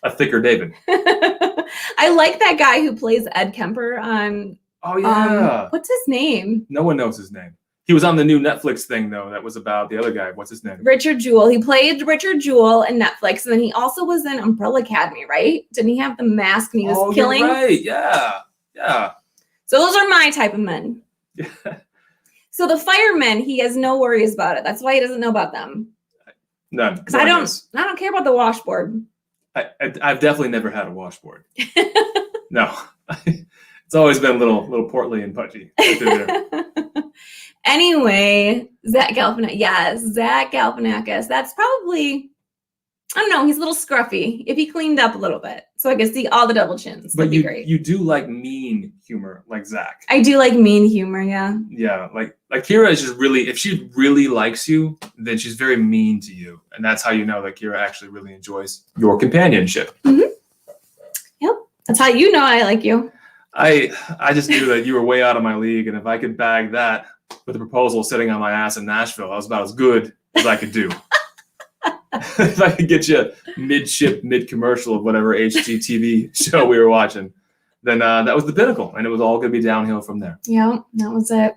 a thicker David. I like that guy who plays Ed Kemper on. Oh yeah. What's his name? No one knows his name. He was on the new Netflix thing though. That was about the other guy. What's his name? Richard Jewell. He played Richard Jewell in Netflix, and then he also was in Umbrella Academy, right? Didn't he have the mask and he was killing? You're right. Yeah. Yeah. So those are my type of men. Yeah. So the firemen, he has no worries about it. That's why he doesn't know about them. None. Because I don't care about the washboard. I've definitely never had a washboard. No. It's always been a little portly and pudgy. Anyway, Zach Galifianakis. Yes, Zach Galifianakis. That's probably, I don't know, he's a little scruffy. If he cleaned up a little bit, so I could see all the double chins. That'd be great. You do like mean humor, like Zach. I do like mean humor, yeah. Yeah, like Kira is just really, if she really likes you, then she's very mean to you, and that's how you know that Kira actually really enjoys your companionship. Mm-hmm. Yep, that's how you know I like you. I just knew that you were way out of my league, and if I could bag that with a proposal sitting on my ass in Nashville, that was about as good as I could do. If I could get you mid-commercial of whatever HGTV show we were watching, then that was the pinnacle, and it was all going to be downhill from there. Yeah, that was it.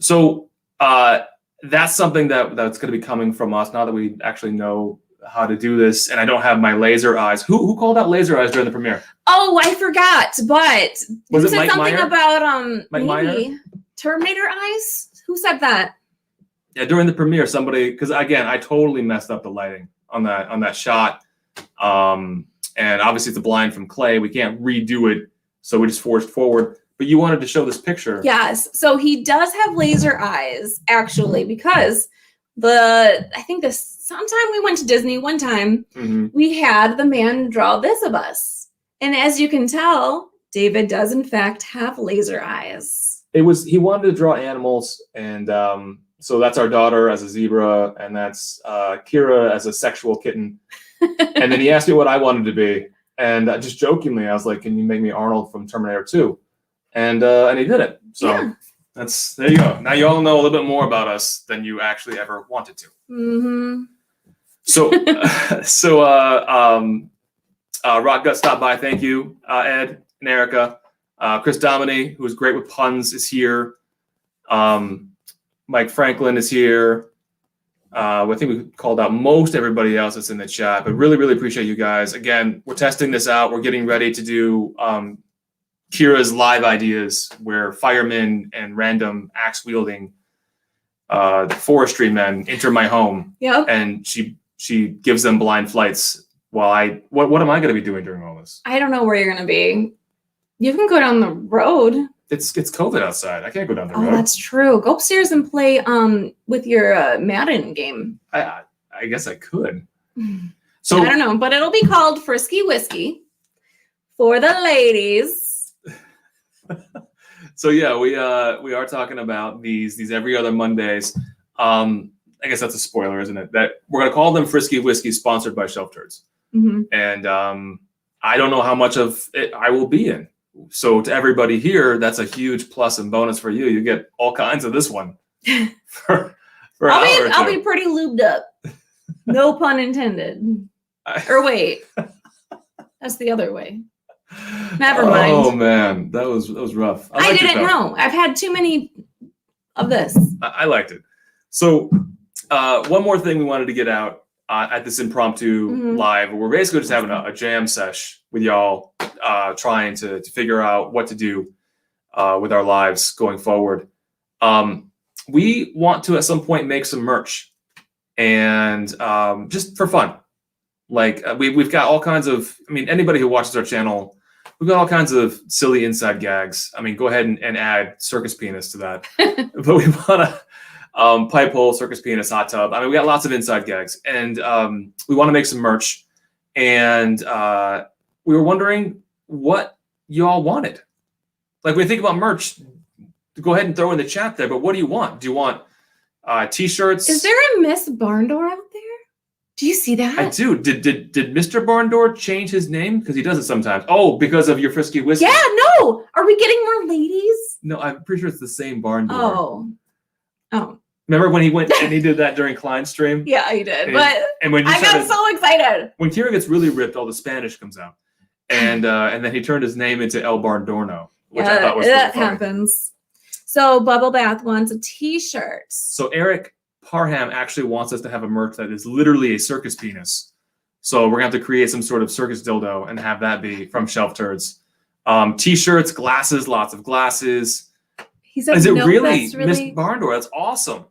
So that's something that's going to be coming from us now that we actually know how to do this, and I don't have my laser eyes. Who called out laser eyes during the premiere? Oh, I forgot. But Was who it said Mike something Meyer? about Mike maybe Terminator eyes? Who said that? Yeah, during the premiere, somebody, because again, I totally messed up the lighting on that shot. And obviously it's a blind from Clay. We can't redo it, so we just forced forward. But you wanted to show this picture. Yes. So he does have laser eyes, actually, because sometime we went to Disney one time, we had the man draw this of us. And as you can tell, David does in fact have laser eyes. He wanted to draw animals, and so that's our daughter as a zebra, and that's Kira as a sexual kitten. And then he asked me what I wanted to be, and just jokingly, I was like, "Can you make me Arnold from Terminator 2?" And he did it. So Yeah. there you go. Now you all know a little bit more about us than you actually ever wanted to. Mm-hmm. So Rock Gut stopped by. Thank you, Ed and Erica. Chris Dominy, who is great with puns, is here. Mike Franklin is here. I think we called out most everybody else that's in the chat, but really, really appreciate you guys. Again, we're testing this out. We're getting ready to do Kira's live ideas, where firemen and random axe-wielding forestry men enter my home. Yep. And she gives them blind flights while what am I going to be doing during all this? I don't know where you're going to be. You can go down the road. It's COVID outside. I can't go down the road. Oh, that's true. Go upstairs and play with your Madden game. I guess I could. So I don't know, but it'll be called Frisky Whiskey for the ladies. So yeah, we are talking about these every other Mondays. I guess that's a spoiler, isn't it? That we're gonna call them Frisky Whiskey, sponsored by Shelf Turds. Mm-hmm. And I don't know how much of it I will be in. So to everybody here, that's a huge plus and bonus for you. You get all kinds of this one for I'll be pretty lubed up. No pun intended. Or wait, that's the other way. Never mind. Oh man, that was rough. I didn't know. I've had too many of this. I liked it. So one more thing we wanted to get out at this impromptu live. We're basically just having a jam sesh with y'all, trying to figure out what to do with our lives going forward. We want to at some point make some merch, and just for fun. Like we've got all kinds of. I mean, anybody who watches our channel, we've got all kinds of silly inside gags. I mean, go ahead and add circus penis to that. But we want to. Pipe hole, circus penis, hot tub. I mean, we got lots of inside gags, and we want to make some merch. And we were wondering what y'all wanted. Like, when you think about merch, go ahead and throw in the chat there. But what do you want? Do you want t-shirts? Is there a Miss Barndor out there? Do you see that? I do. Did Mr. Barndor change his name? Because he does it sometimes. Oh, because of your Frisky Whiskey. Yeah. No. Are we getting more ladies? No, I'm pretty sure it's the same Barndor. Oh. Remember when he went and he did that during Klein's stream? Yeah, he did. And when I got so excited. When Kira gets really ripped, all the Spanish comes out, and then he turned his name into El Barndorno, which I thought was really funny. Happens. So Bubble Bath wants a T-shirt. So Eric Parham actually wants us to have a merch that is literally a circus penis. So we're gonna have to create some sort of circus dildo and have that be from Shelf Turds. T-shirts, glasses, lots of glasses. He said, is it no, really that's Miss Barndor? That's awesome.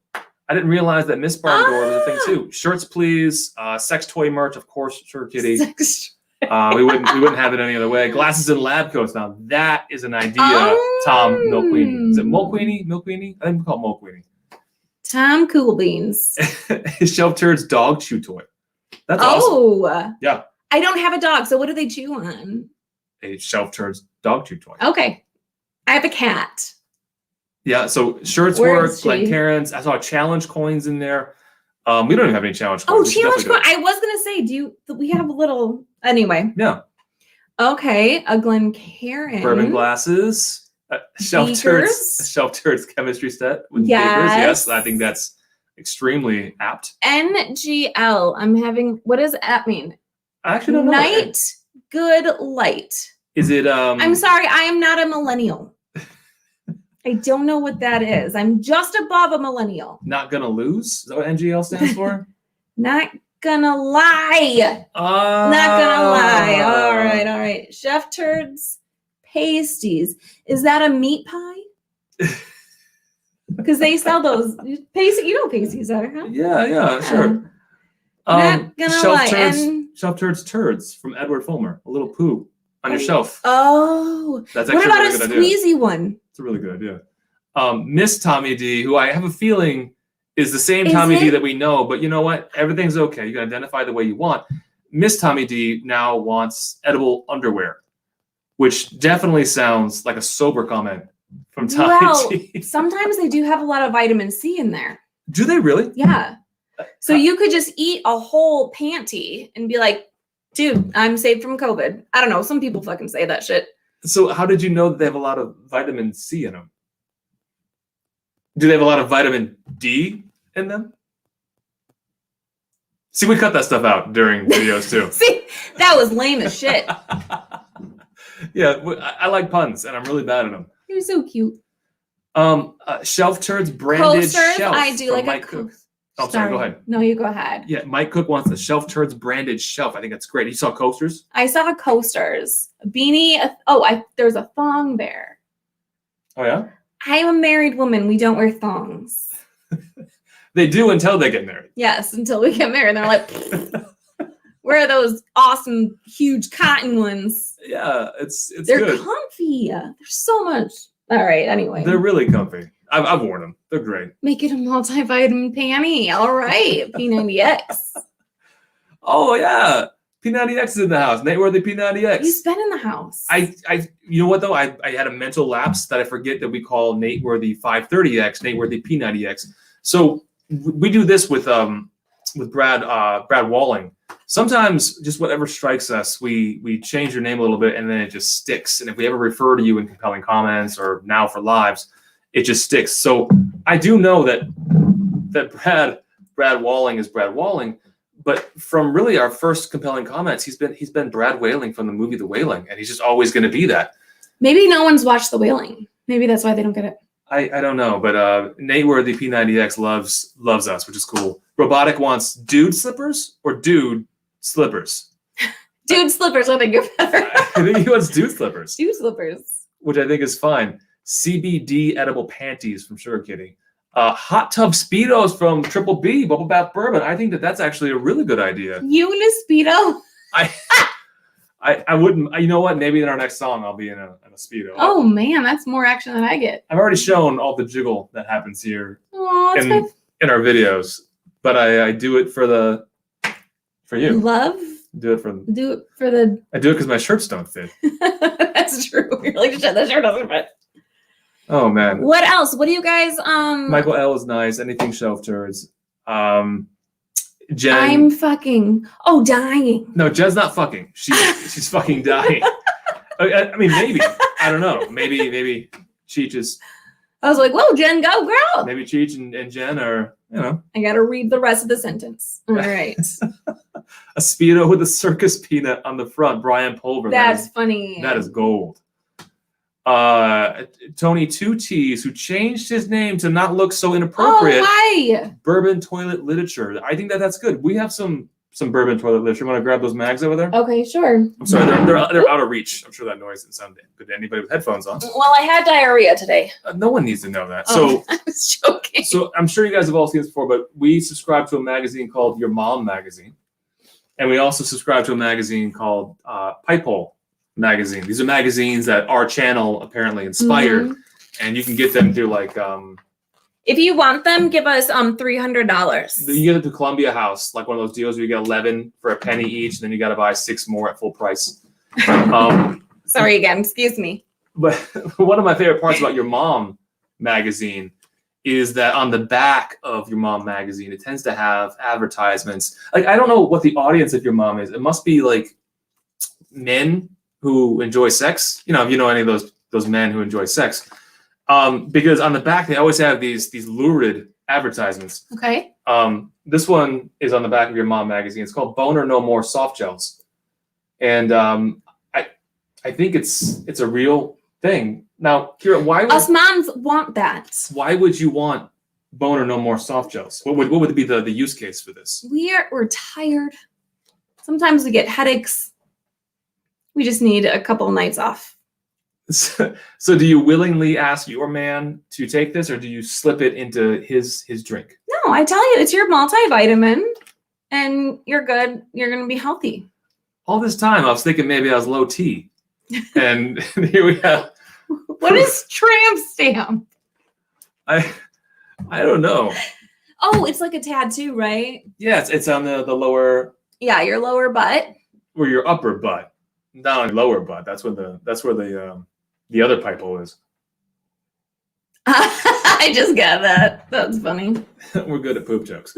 I didn't realize that Miss Barndor was a thing too. Shirts, please. Sex toy merch, of course. Sure, Kitty. We wouldn't have it any other way. Glasses and lab coats. Now that is an idea. Tom Milqueenie. Is it Milqueenie? Milqueenie? I think we call it Milqueenie. Tom Cool Beans. Shelf Turds dog chew toy. That's awesome. Yeah. I don't have a dog, so what do they chew on? A Shelf Turds dog chew toy. Okay. I have a cat. Yeah, so shirts work, like Karen's. I saw challenge coins in there. We don't even have any challenge coins. Oh, challenge coin. I was going to say, we have a little, anyway. Yeah. Okay, a Glencairn. Bourbon glasses. Shelf Turds chemistry set with beakers. Yes, I think that's extremely apt. NGL. I'm having, what does that mean? I actually don't know. Night Good Light. Is it? I'm sorry, I am not a millennial. I don't know what that is. I'm just above a millennial. Not gonna lose? Is that what NGL stands for? Not gonna lie. Not gonna lie. All right. Chef Turds pasties. Is that a meat pie? Because they sell those pasties. You know what pasties are, huh? Yeah, sure. Not gonna lie. Shelf Turds from Edward Fulmer. A little poo on your shelf. Oh. That's What actually about a a really good idea. squeezy one? It's a really good idea. Miss Tommy D, who I have a feeling is the same Is Tommy D it? that we know, but you know what? Everything's okay. You can identify the way you want. Miss Tommy D now wants edible underwear, which definitely sounds like a sober comment from Tommy D. Sometimes they do have a lot of vitamin C in there. Do they really? Yeah. So you could just eat a whole panty and be like, dude, I'm saved from COVID. I don't know. Some people fucking say that shit. So how did you know that they have a lot of vitamin C in them? Do they have a lot of vitamin D in them? See, we cut that stuff out during videos too. See, that was lame as shit. Yeah, I like puns, and I'm really bad at them. You're so cute. Shelf Turds branded Coasters, shelf. I do from like Mike a Cook. coaster. Oh, sorry, go ahead. No, you go ahead. Yeah, Mike Cook wants a Shelf Turds branded shelf. I think that's great. You saw coasters? I saw coasters, a beanie. There's a thong there. Oh yeah. I am a married woman. We don't wear thongs. They do until they get married. Yes, until we get married. And they're like, where are those awesome, huge cotton ones? Yeah, They're good. comfy. There's so much. All right, anyway. They're really comfy. I've worn them. They're great. Make it a multivitamin panty. All right, P90X. Oh yeah, P90X is in the house. Nate Worthy P90X. He's been in the house. You know what though? I had a mental lapse that I forget that we call Nate Worthy 530X, Nate Worthy P90X. So we do this with Brad Walling. Sometimes just whatever strikes us, we change your name a little bit and then it just sticks. And if we ever refer to you in compelling comments or now for lives, it just sticks. So I do know that Brad Walling is Brad Walling, but from really our first compelling comments, he's been Brad Whaling from the movie The Wailing, and he's just always going to be that. Maybe no one's watched The Wailing. Maybe that's why they don't get it. I don't know, but Nate Worthy P90X loves us, which is cool. Robotic wants dude slippers or dude slippers. Dude slippers, I think you're better. I think he wants dude slippers. Dude slippers. Which I think is fine. CBD edible panties from Sugar Kitty. Hot tub Speedos from Triple B, Bubble Bath Bourbon. I think that's actually a really good idea. You in a Speedo? I wouldn't. You know what? Maybe in our next song, I'll be in a Speedo. Oh man, that's more action than I get. I've already shown all the jiggle that happens here in our videos, but I do it for you. Love. Do it for the. I do it because my shirts don't fit. That's true. You're like, shit, that shirt doesn't fit. Oh man. What else? What do you guys Michael L is nice. Anything Shelf Turds. Jen. I'm fucking dying. No, Jen's not fucking. She's fucking dying. I mean, maybe. I don't know. Maybe Cheech is. I was like, whoa, Jen, go girl. Maybe Cheech and Jen are, I gotta read the rest of the sentence. All right. A Speedo with a circus peanut on the front, Brian Pulver. That's funny. That is gold. Tony 2T's, who changed his name to not look so inappropriate. Oh, hi. Bourbon toilet literature. I think that's good. We have some bourbon toilet literature. Want to grab those mags over there? Okay, sure. I'm sorry, they're out of reach. I'm sure that noise didn't sound good to anybody with headphones on. Well, I had diarrhea today. No one needs to know that. So I was joking. So I'm sure you guys have all seen this before, but we subscribe to a magazine called Your Mom Magazine, and we also subscribe to a magazine called Pipe Hole Magazine. These are magazines that our channel apparently inspired, and you can get them through like. If you want them, give us $300. You get it to Columbia House, like one of those deals where you get 11 for a penny each, and then you got to buy 6 more at full price. Sorry again, excuse me. But one of my favorite parts about Your Mom Magazine is that on the back of Your Mom Magazine, it tends to have advertisements. Like, I don't know what the audience of Your Mom is. It must be like men who enjoy sex. You know, if you know any of those men who enjoy sex. Because on the back, they always have these lurid advertisements. Okay. This one is on the back of Your Mom Magazine. It's called Boner No More Soft Gels. And I think it's a real thing. Now, Kira, why would us moms want that? Why would you want Boner, no more soft gels. What would be the use case for this? We're tired. Sometimes we get headaches. We just need a couple nights off. So do you willingly ask your man to take this, or do you slip it into his drink? No, I tell you, it's your multivitamin, and you're good. You're going to be healthy. All this time, I was thinking maybe I was low T, and here we have. What is tramp stamp? I don't know. Oh, it's like a tattoo, right? Yeah, it's on the lower. Yeah, your lower butt. Or your upper butt, not on your lower butt. That's where the other pipe hole is. I just got that. That's funny. We're good at poop jokes.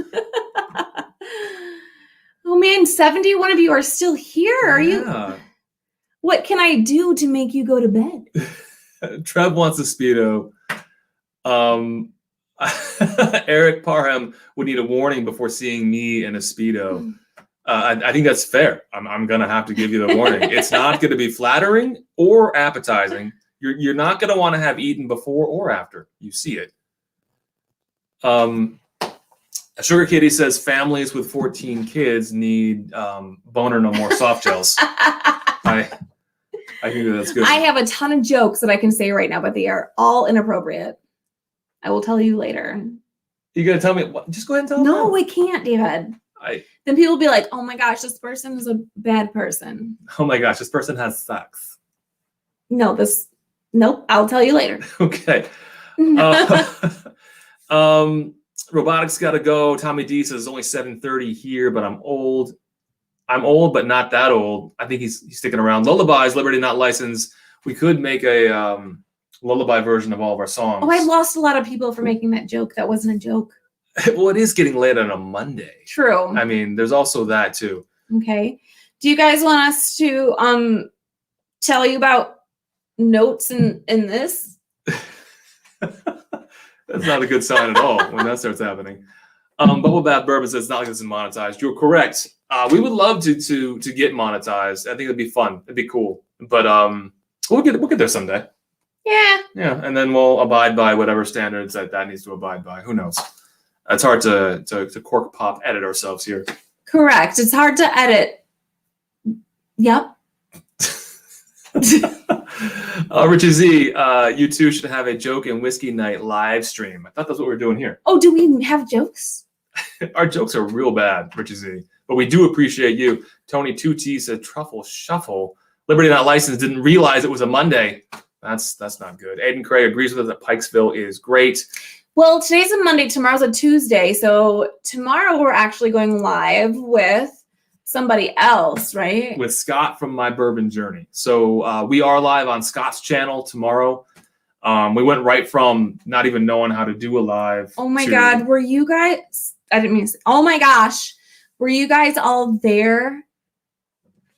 Oh man, 71 of you are still here. Are you? What can I do to make you go to bed? Trev wants a Speedo. Eric Parham would need a warning before seeing me in a Speedo. I think that's fair. I'm gonna have to give you the warning. It's not gonna be flattering or appetizing. You're not gonna want to have eaten before or after you see it. Sugar Kitty says families with 14 kids need boner no more soft gels. I think that's good. I have a ton of jokes that I can say right now, but they are all inappropriate. I will tell you later. You gonna tell me? What? Just go ahead and tell me. No, I can't, David. Then people will be like, "Oh my gosh, this person is a bad person." Oh my gosh, this person has sex. No, nope. I'll tell you later. Okay. Robotics gotta go. Tommy D says it's only 7:30 here, but I'm old. I'm old, but not that old. I think he's sticking around. Lullabies, Liberty Not Licensed. We could make a lullaby version of all of our songs. Oh, I lost a lot of people for making that joke. That wasn't a joke. Well, it is getting late on a Monday. True. I mean, there's also that too. Okay. Do you guys want us to tell you about notes in this? That's not a good sign at all when that starts happening. Bubble Bath Bourbon says it's not like this is monetized. You're correct. We would love to get monetized. I think it'd be fun. It'd be cool. But we'll get there someday. Yeah. Yeah, and then we'll abide by whatever standards that needs to abide by. Who knows? It's hard to cork pop edit ourselves here. Correct. It's hard to edit. Yep. Richie Z, you two should have a joke and whiskey night live stream. I thought that's what we're doing here. Oh, do we have jokes? Our jokes are real bad, Richie Z, but we do appreciate you. Tony 2T said truffle shuffle. Liberty Not Licensed didn't realize it was a Monday. That's not good. Aiden Craig agrees with us that Pikesville is great. Well, today's a Monday, tomorrow's a Tuesday. So tomorrow we're actually going live with somebody else, right? With Scott from My Bourbon Journey. So we are live on Scott's channel tomorrow. We went right from not even knowing how to do a live. Oh my God, were you guys, I didn't mean to say, oh my gosh, were you guys all there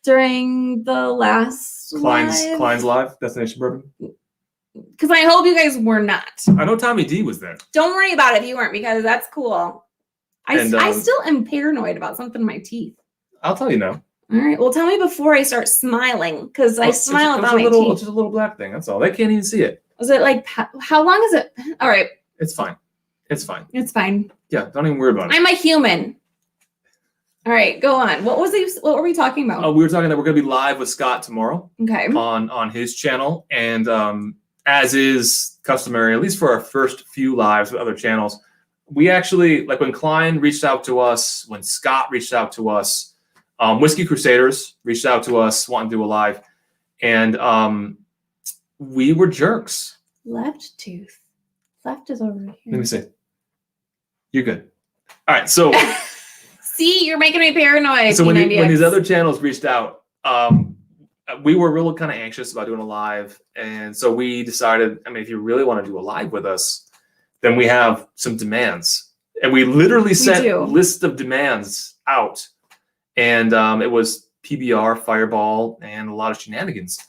during the last Klein's live, Destination Bourbon? Because I hope you guys were not. I know Tommy D was there. Don't worry about it if you weren't, because that's cool. I still am paranoid about something in my teeth. I'll tell you now. All right. Well, tell me before I start smiling, because I smile without my teeth. It's just a little black thing. That's all. They can't even see it. Was it like, how long is it? All right. It's fine. It's fine. It's fine. Yeah. Don't even worry about it. I'm a human. All right. Go on. What were we talking about? We were talking that we're going to be live with Scott tomorrow. Okay. On his channel. And as is customary, at least for our first few lives with other channels, we actually, like when Klein reached out to us, when Scott reached out to us, Whiskey Crusaders reached out to us wanting to do a live, and we were jerks. Left tooth. Left is over here. Let me see. You're good. All right, so see, you're making me paranoid. So when these other channels reached out, we were really kind of anxious about doing a live, and so we decided, I mean, if you really want to do a live with us, then we have some demands, and we literally sent a list of demands out. And it was PBR, Fireball, and a lot of shenanigans.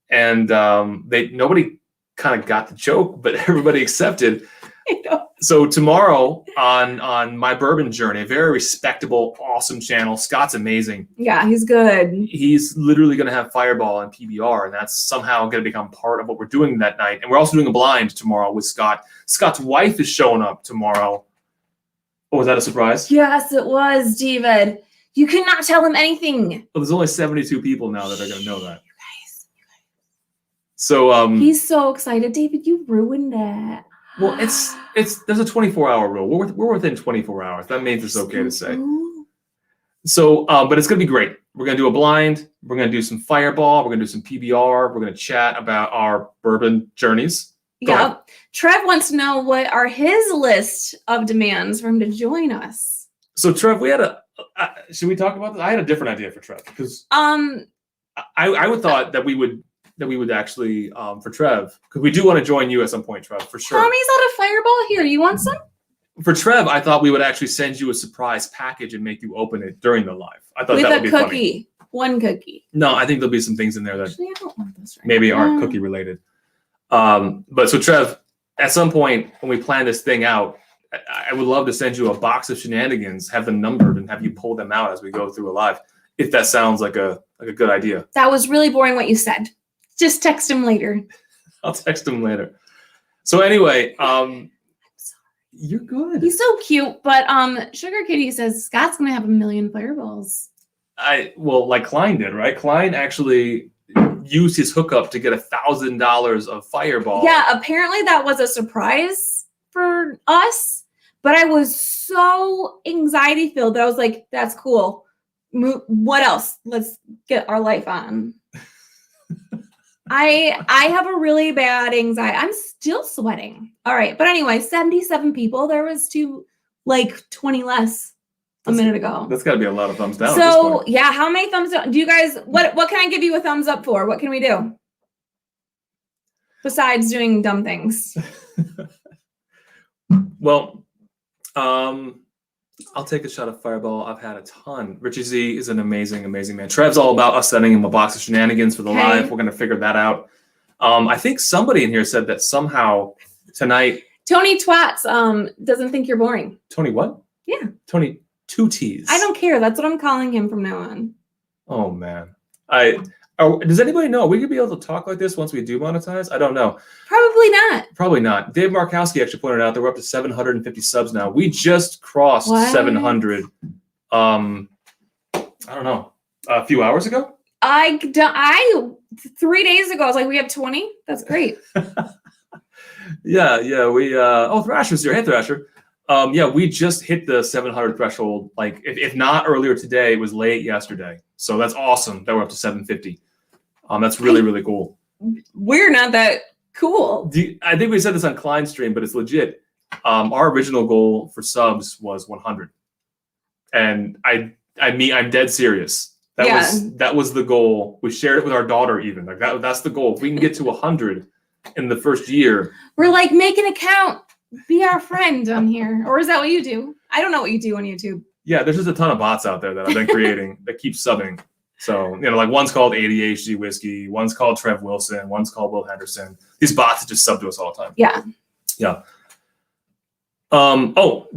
And nobody kind of got the joke, but everybody accepted. I know. So tomorrow on My Bourbon Journey, a very respectable, awesome channel. Scott's amazing. Yeah, he's good. He's literally going to have Fireball and PBR, and that's somehow going to become part of what we're doing that night. And we're also doing a blind tomorrow with Scott. Scott's wife is showing up tomorrow. Oh, was that a surprise? Yes, it was, David. You cannot tell him anything. Well, there's only 72 people now that are going to know that. You guys. So he's so excited, David. You ruined it. Well, it's there's a 24-hour rule. We're within 24 hours. That means it's okay to say. So, but it's gonna be great. We're gonna do a blind. We're gonna do some Fireball. We're gonna do some PBR. We're gonna chat about our bourbon journeys. Yeah. Trev wants to know what are his list of demands for him to join us. So, Trev, we had should we talk about this? I had a different idea for Trev because I would thought that we would actually for Trev, because we do want to join you at some point, Trev, for sure. Tommy's out of Fireball here. You want some? For Trev, I thought we would actually send you a surprise package and make you open it during the live. I thought with that would a be cookie. Funny. One cookie. No, I think the'll be some things in there that actually, I don't want this right maybe now. aren't cookie related. But so Trev, at some point when we plan this thing out, I would love to send you a box of shenanigans, have them numbered, and have you pull them out as we go through a live. If that sounds like a good idea. That was really boring what you said. Just text him later. I'll text him later. So anyway, you're good. He's so cute, but Sugar Kitty says Scott's gonna have 1,000,000 fireballs. Well, like Klein did, right? Klein actually used his hookup to get $1,000 of Fireball. Yeah, apparently that was a surprise for us, but I was so anxiety filled that I was like, "That's cool. What else? Let's get our life on." I have a really bad anxiety. I'm still sweating. All right. But anyway, 77 people. There was 20 less a minute ago. That's got to be a lot of thumbs down. So, yeah, how many thumbs down? Do you guys, what can I give you a thumbs up for? What can we do? Besides doing dumb things. Well, I'll take a shot of Fireball. I've had a ton. Richie Z is an amazing, amazing man. Trev's all about us sending him a box of shenanigans for the live. We're going to figure that out. I think somebody in here said that somehow tonight. Tony Twats doesn't think you're boring. Tony what? Yeah. Tony 2 T's. I don't care. That's what I'm calling him from now on. Oh, man. Does anybody know? We could be able to talk like this once we do monetize? I don't know. Probably not. Probably not. Dave Markowski actually pointed out that we're up to 750 subs now. We just crossed 700. I don't know. A few hours ago? 3 days ago, I was like, we have 20? That's great. Yeah. We Thrasher's here. Hey, Thrasher. We just hit the 700 threshold. Like, if not earlier today, it was late yesterday. So that's awesome that we're up to 750. That's really, really cool. We're not that cool. I think we said this on Klein's stream, but it's legit. Our original goal for subs was 100. And I'm dead serious. That was the goal. We shared it with our daughter even. Like that's the goal. If we can get to 100 in the first year. We're like, make an account. Be our friend on here. Or is that what you do? I don't know what you do on YouTube. Yeah, there's just a ton of bots out there that I've been creating that keep subbing. So, like one's called ADHD Whiskey, one's called Trev Wilson, one's called Will Henderson. These bots just sub to us all the time. Yeah. Yeah.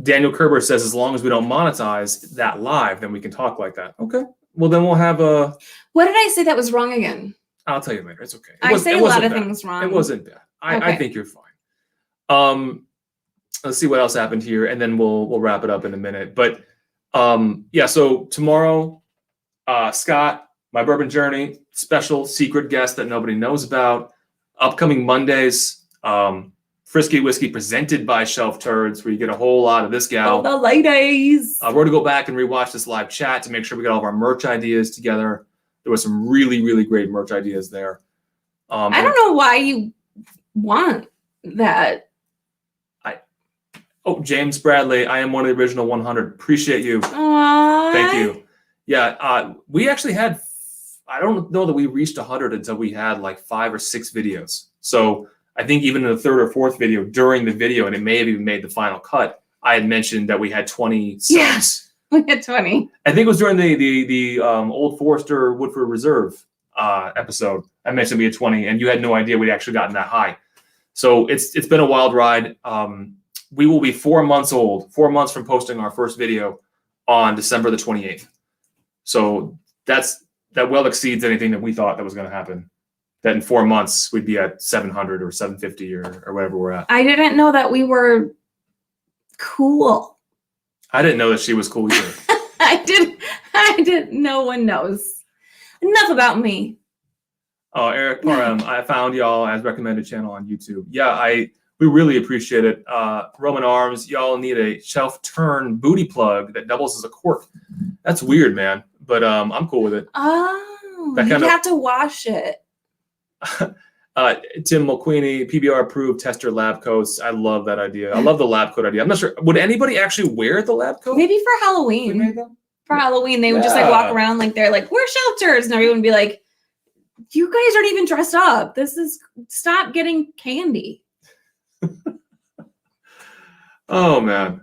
Daniel Kerber says as long as we don't monetize that live, then we can talk like that. Okay. Well, then we'll have a. What did I say that was wrong again? I'll tell you later. It's okay. I say a lot of things wrong. It wasn't bad. I think you're fine. Let's see what else happened here, and then we'll wrap it up in a minute. But so tomorrow, Scott, My Bourbon Journey, special secret guest that nobody knows about. Upcoming Mondays, Frisky Whiskey presented by Shelf Turds, where you get a whole lot of this gal. Oh, the ladies. We're going to go back and rewatch this live chat to make sure we get all of our merch ideas together. There were some really, really great merch ideas there. I don't know why you want that. James Bradley, I am one of the original 100. Appreciate you. Aww. Thank you. Yeah, we actually had, I don't know that we reached 100 until we had like 5 or 6 videos. So I think even in the 3rd or 4th video, during the video, and it may have even made the final cut, I had mentioned that we had 20 subs. Yes, we had 20. I think it was during the Old Forester Woodford Reserve episode. I mentioned we had 20, and you had no idea we'd actually gotten that high. So it's been a wild ride. we will be 4 months old, 4 months from posting our first video on December the 28th. So that well exceeds anything that we thought that was going to happen. That in 4 months we'd be at 700 or 750 or whatever we're at. I didn't know that we were cool. I didn't know that she was cool either. I didn't. No one knows. Enough about me. Oh, Eric Parham, I found y'all as recommended channel on YouTube. Yeah, we really appreciate it. Roman Arms, y'all need a shelf turn booty plug that doubles as a cork. That's weird, man, but I'm cool with it. Oh, you have to wash it. Tim Mulqueeny, PBR approved tester lab coats. I love that idea. I love the lab coat idea. I'm not sure. Would anybody actually wear the lab coat? Maybe for Halloween. For Halloween, they would just like walk around like they're like, we're shelters. And everyone would be like, you guys aren't even dressed up. Stop getting candy. Oh, man.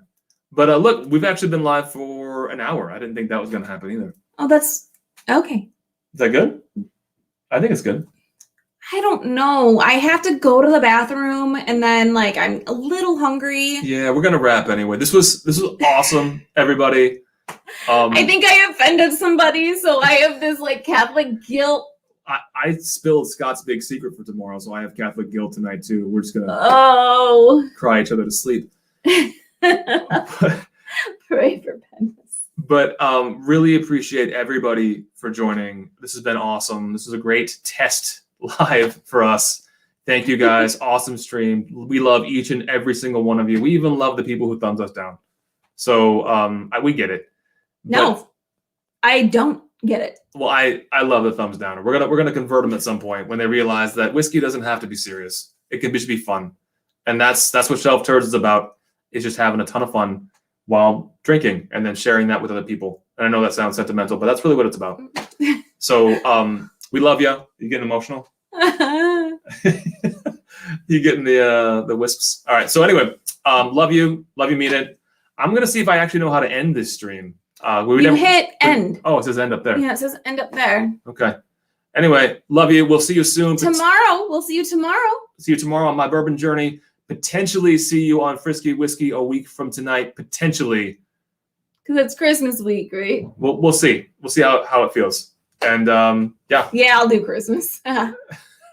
But look, we've actually been live for an hour. I didn't think that was going to happen either. Oh, that's okay. Is that good? I think it's good. I don't know. I have to go to the bathroom and then like I'm a little hungry. Yeah, we're gonna wrap anyway. This was awesome, everybody. I think I offended somebody, so I have this like Catholic guilt. I spilled Scott's big secret for tomorrow, so I have Catholic guilt tonight too. We're just gonna cry each other to sleep. Pray for penance. But really appreciate everybody for joining. This has been awesome. This is a great test live for us. Thank you guys. Awesome stream. We love each and every single one of you. We even love the people who thumbs us down. So we get it. No, I don't get it. Well, I love the thumbs down. We're gonna convert them at some point when they realize that whiskey doesn't have to be serious. It can just be fun, and that's what Shelf Turds is about. Is just having a ton of fun while drinking and then sharing that with other people. And I know that sounds sentimental, but that's really what it's about. So we love you. You getting emotional? You getting the wisps? All right. So anyway, love you, meet it. I'm gonna see if I actually know how to end this stream. Hit end. Oh, it says end up there. Yeah, it says end up there. Okay. Anyway, love you. We'll see you soon. Tomorrow. We'll see you tomorrow. See you tomorrow on my bourbon journey. Potentially see you on Frisky Whiskey a week from tonight. Potentially. Because it's Christmas week, right? We'll see. We'll see how it feels. And yeah. Yeah, I'll do Christmas.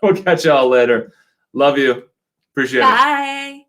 We'll catch y'all later. Love you. Appreciate it. Bye.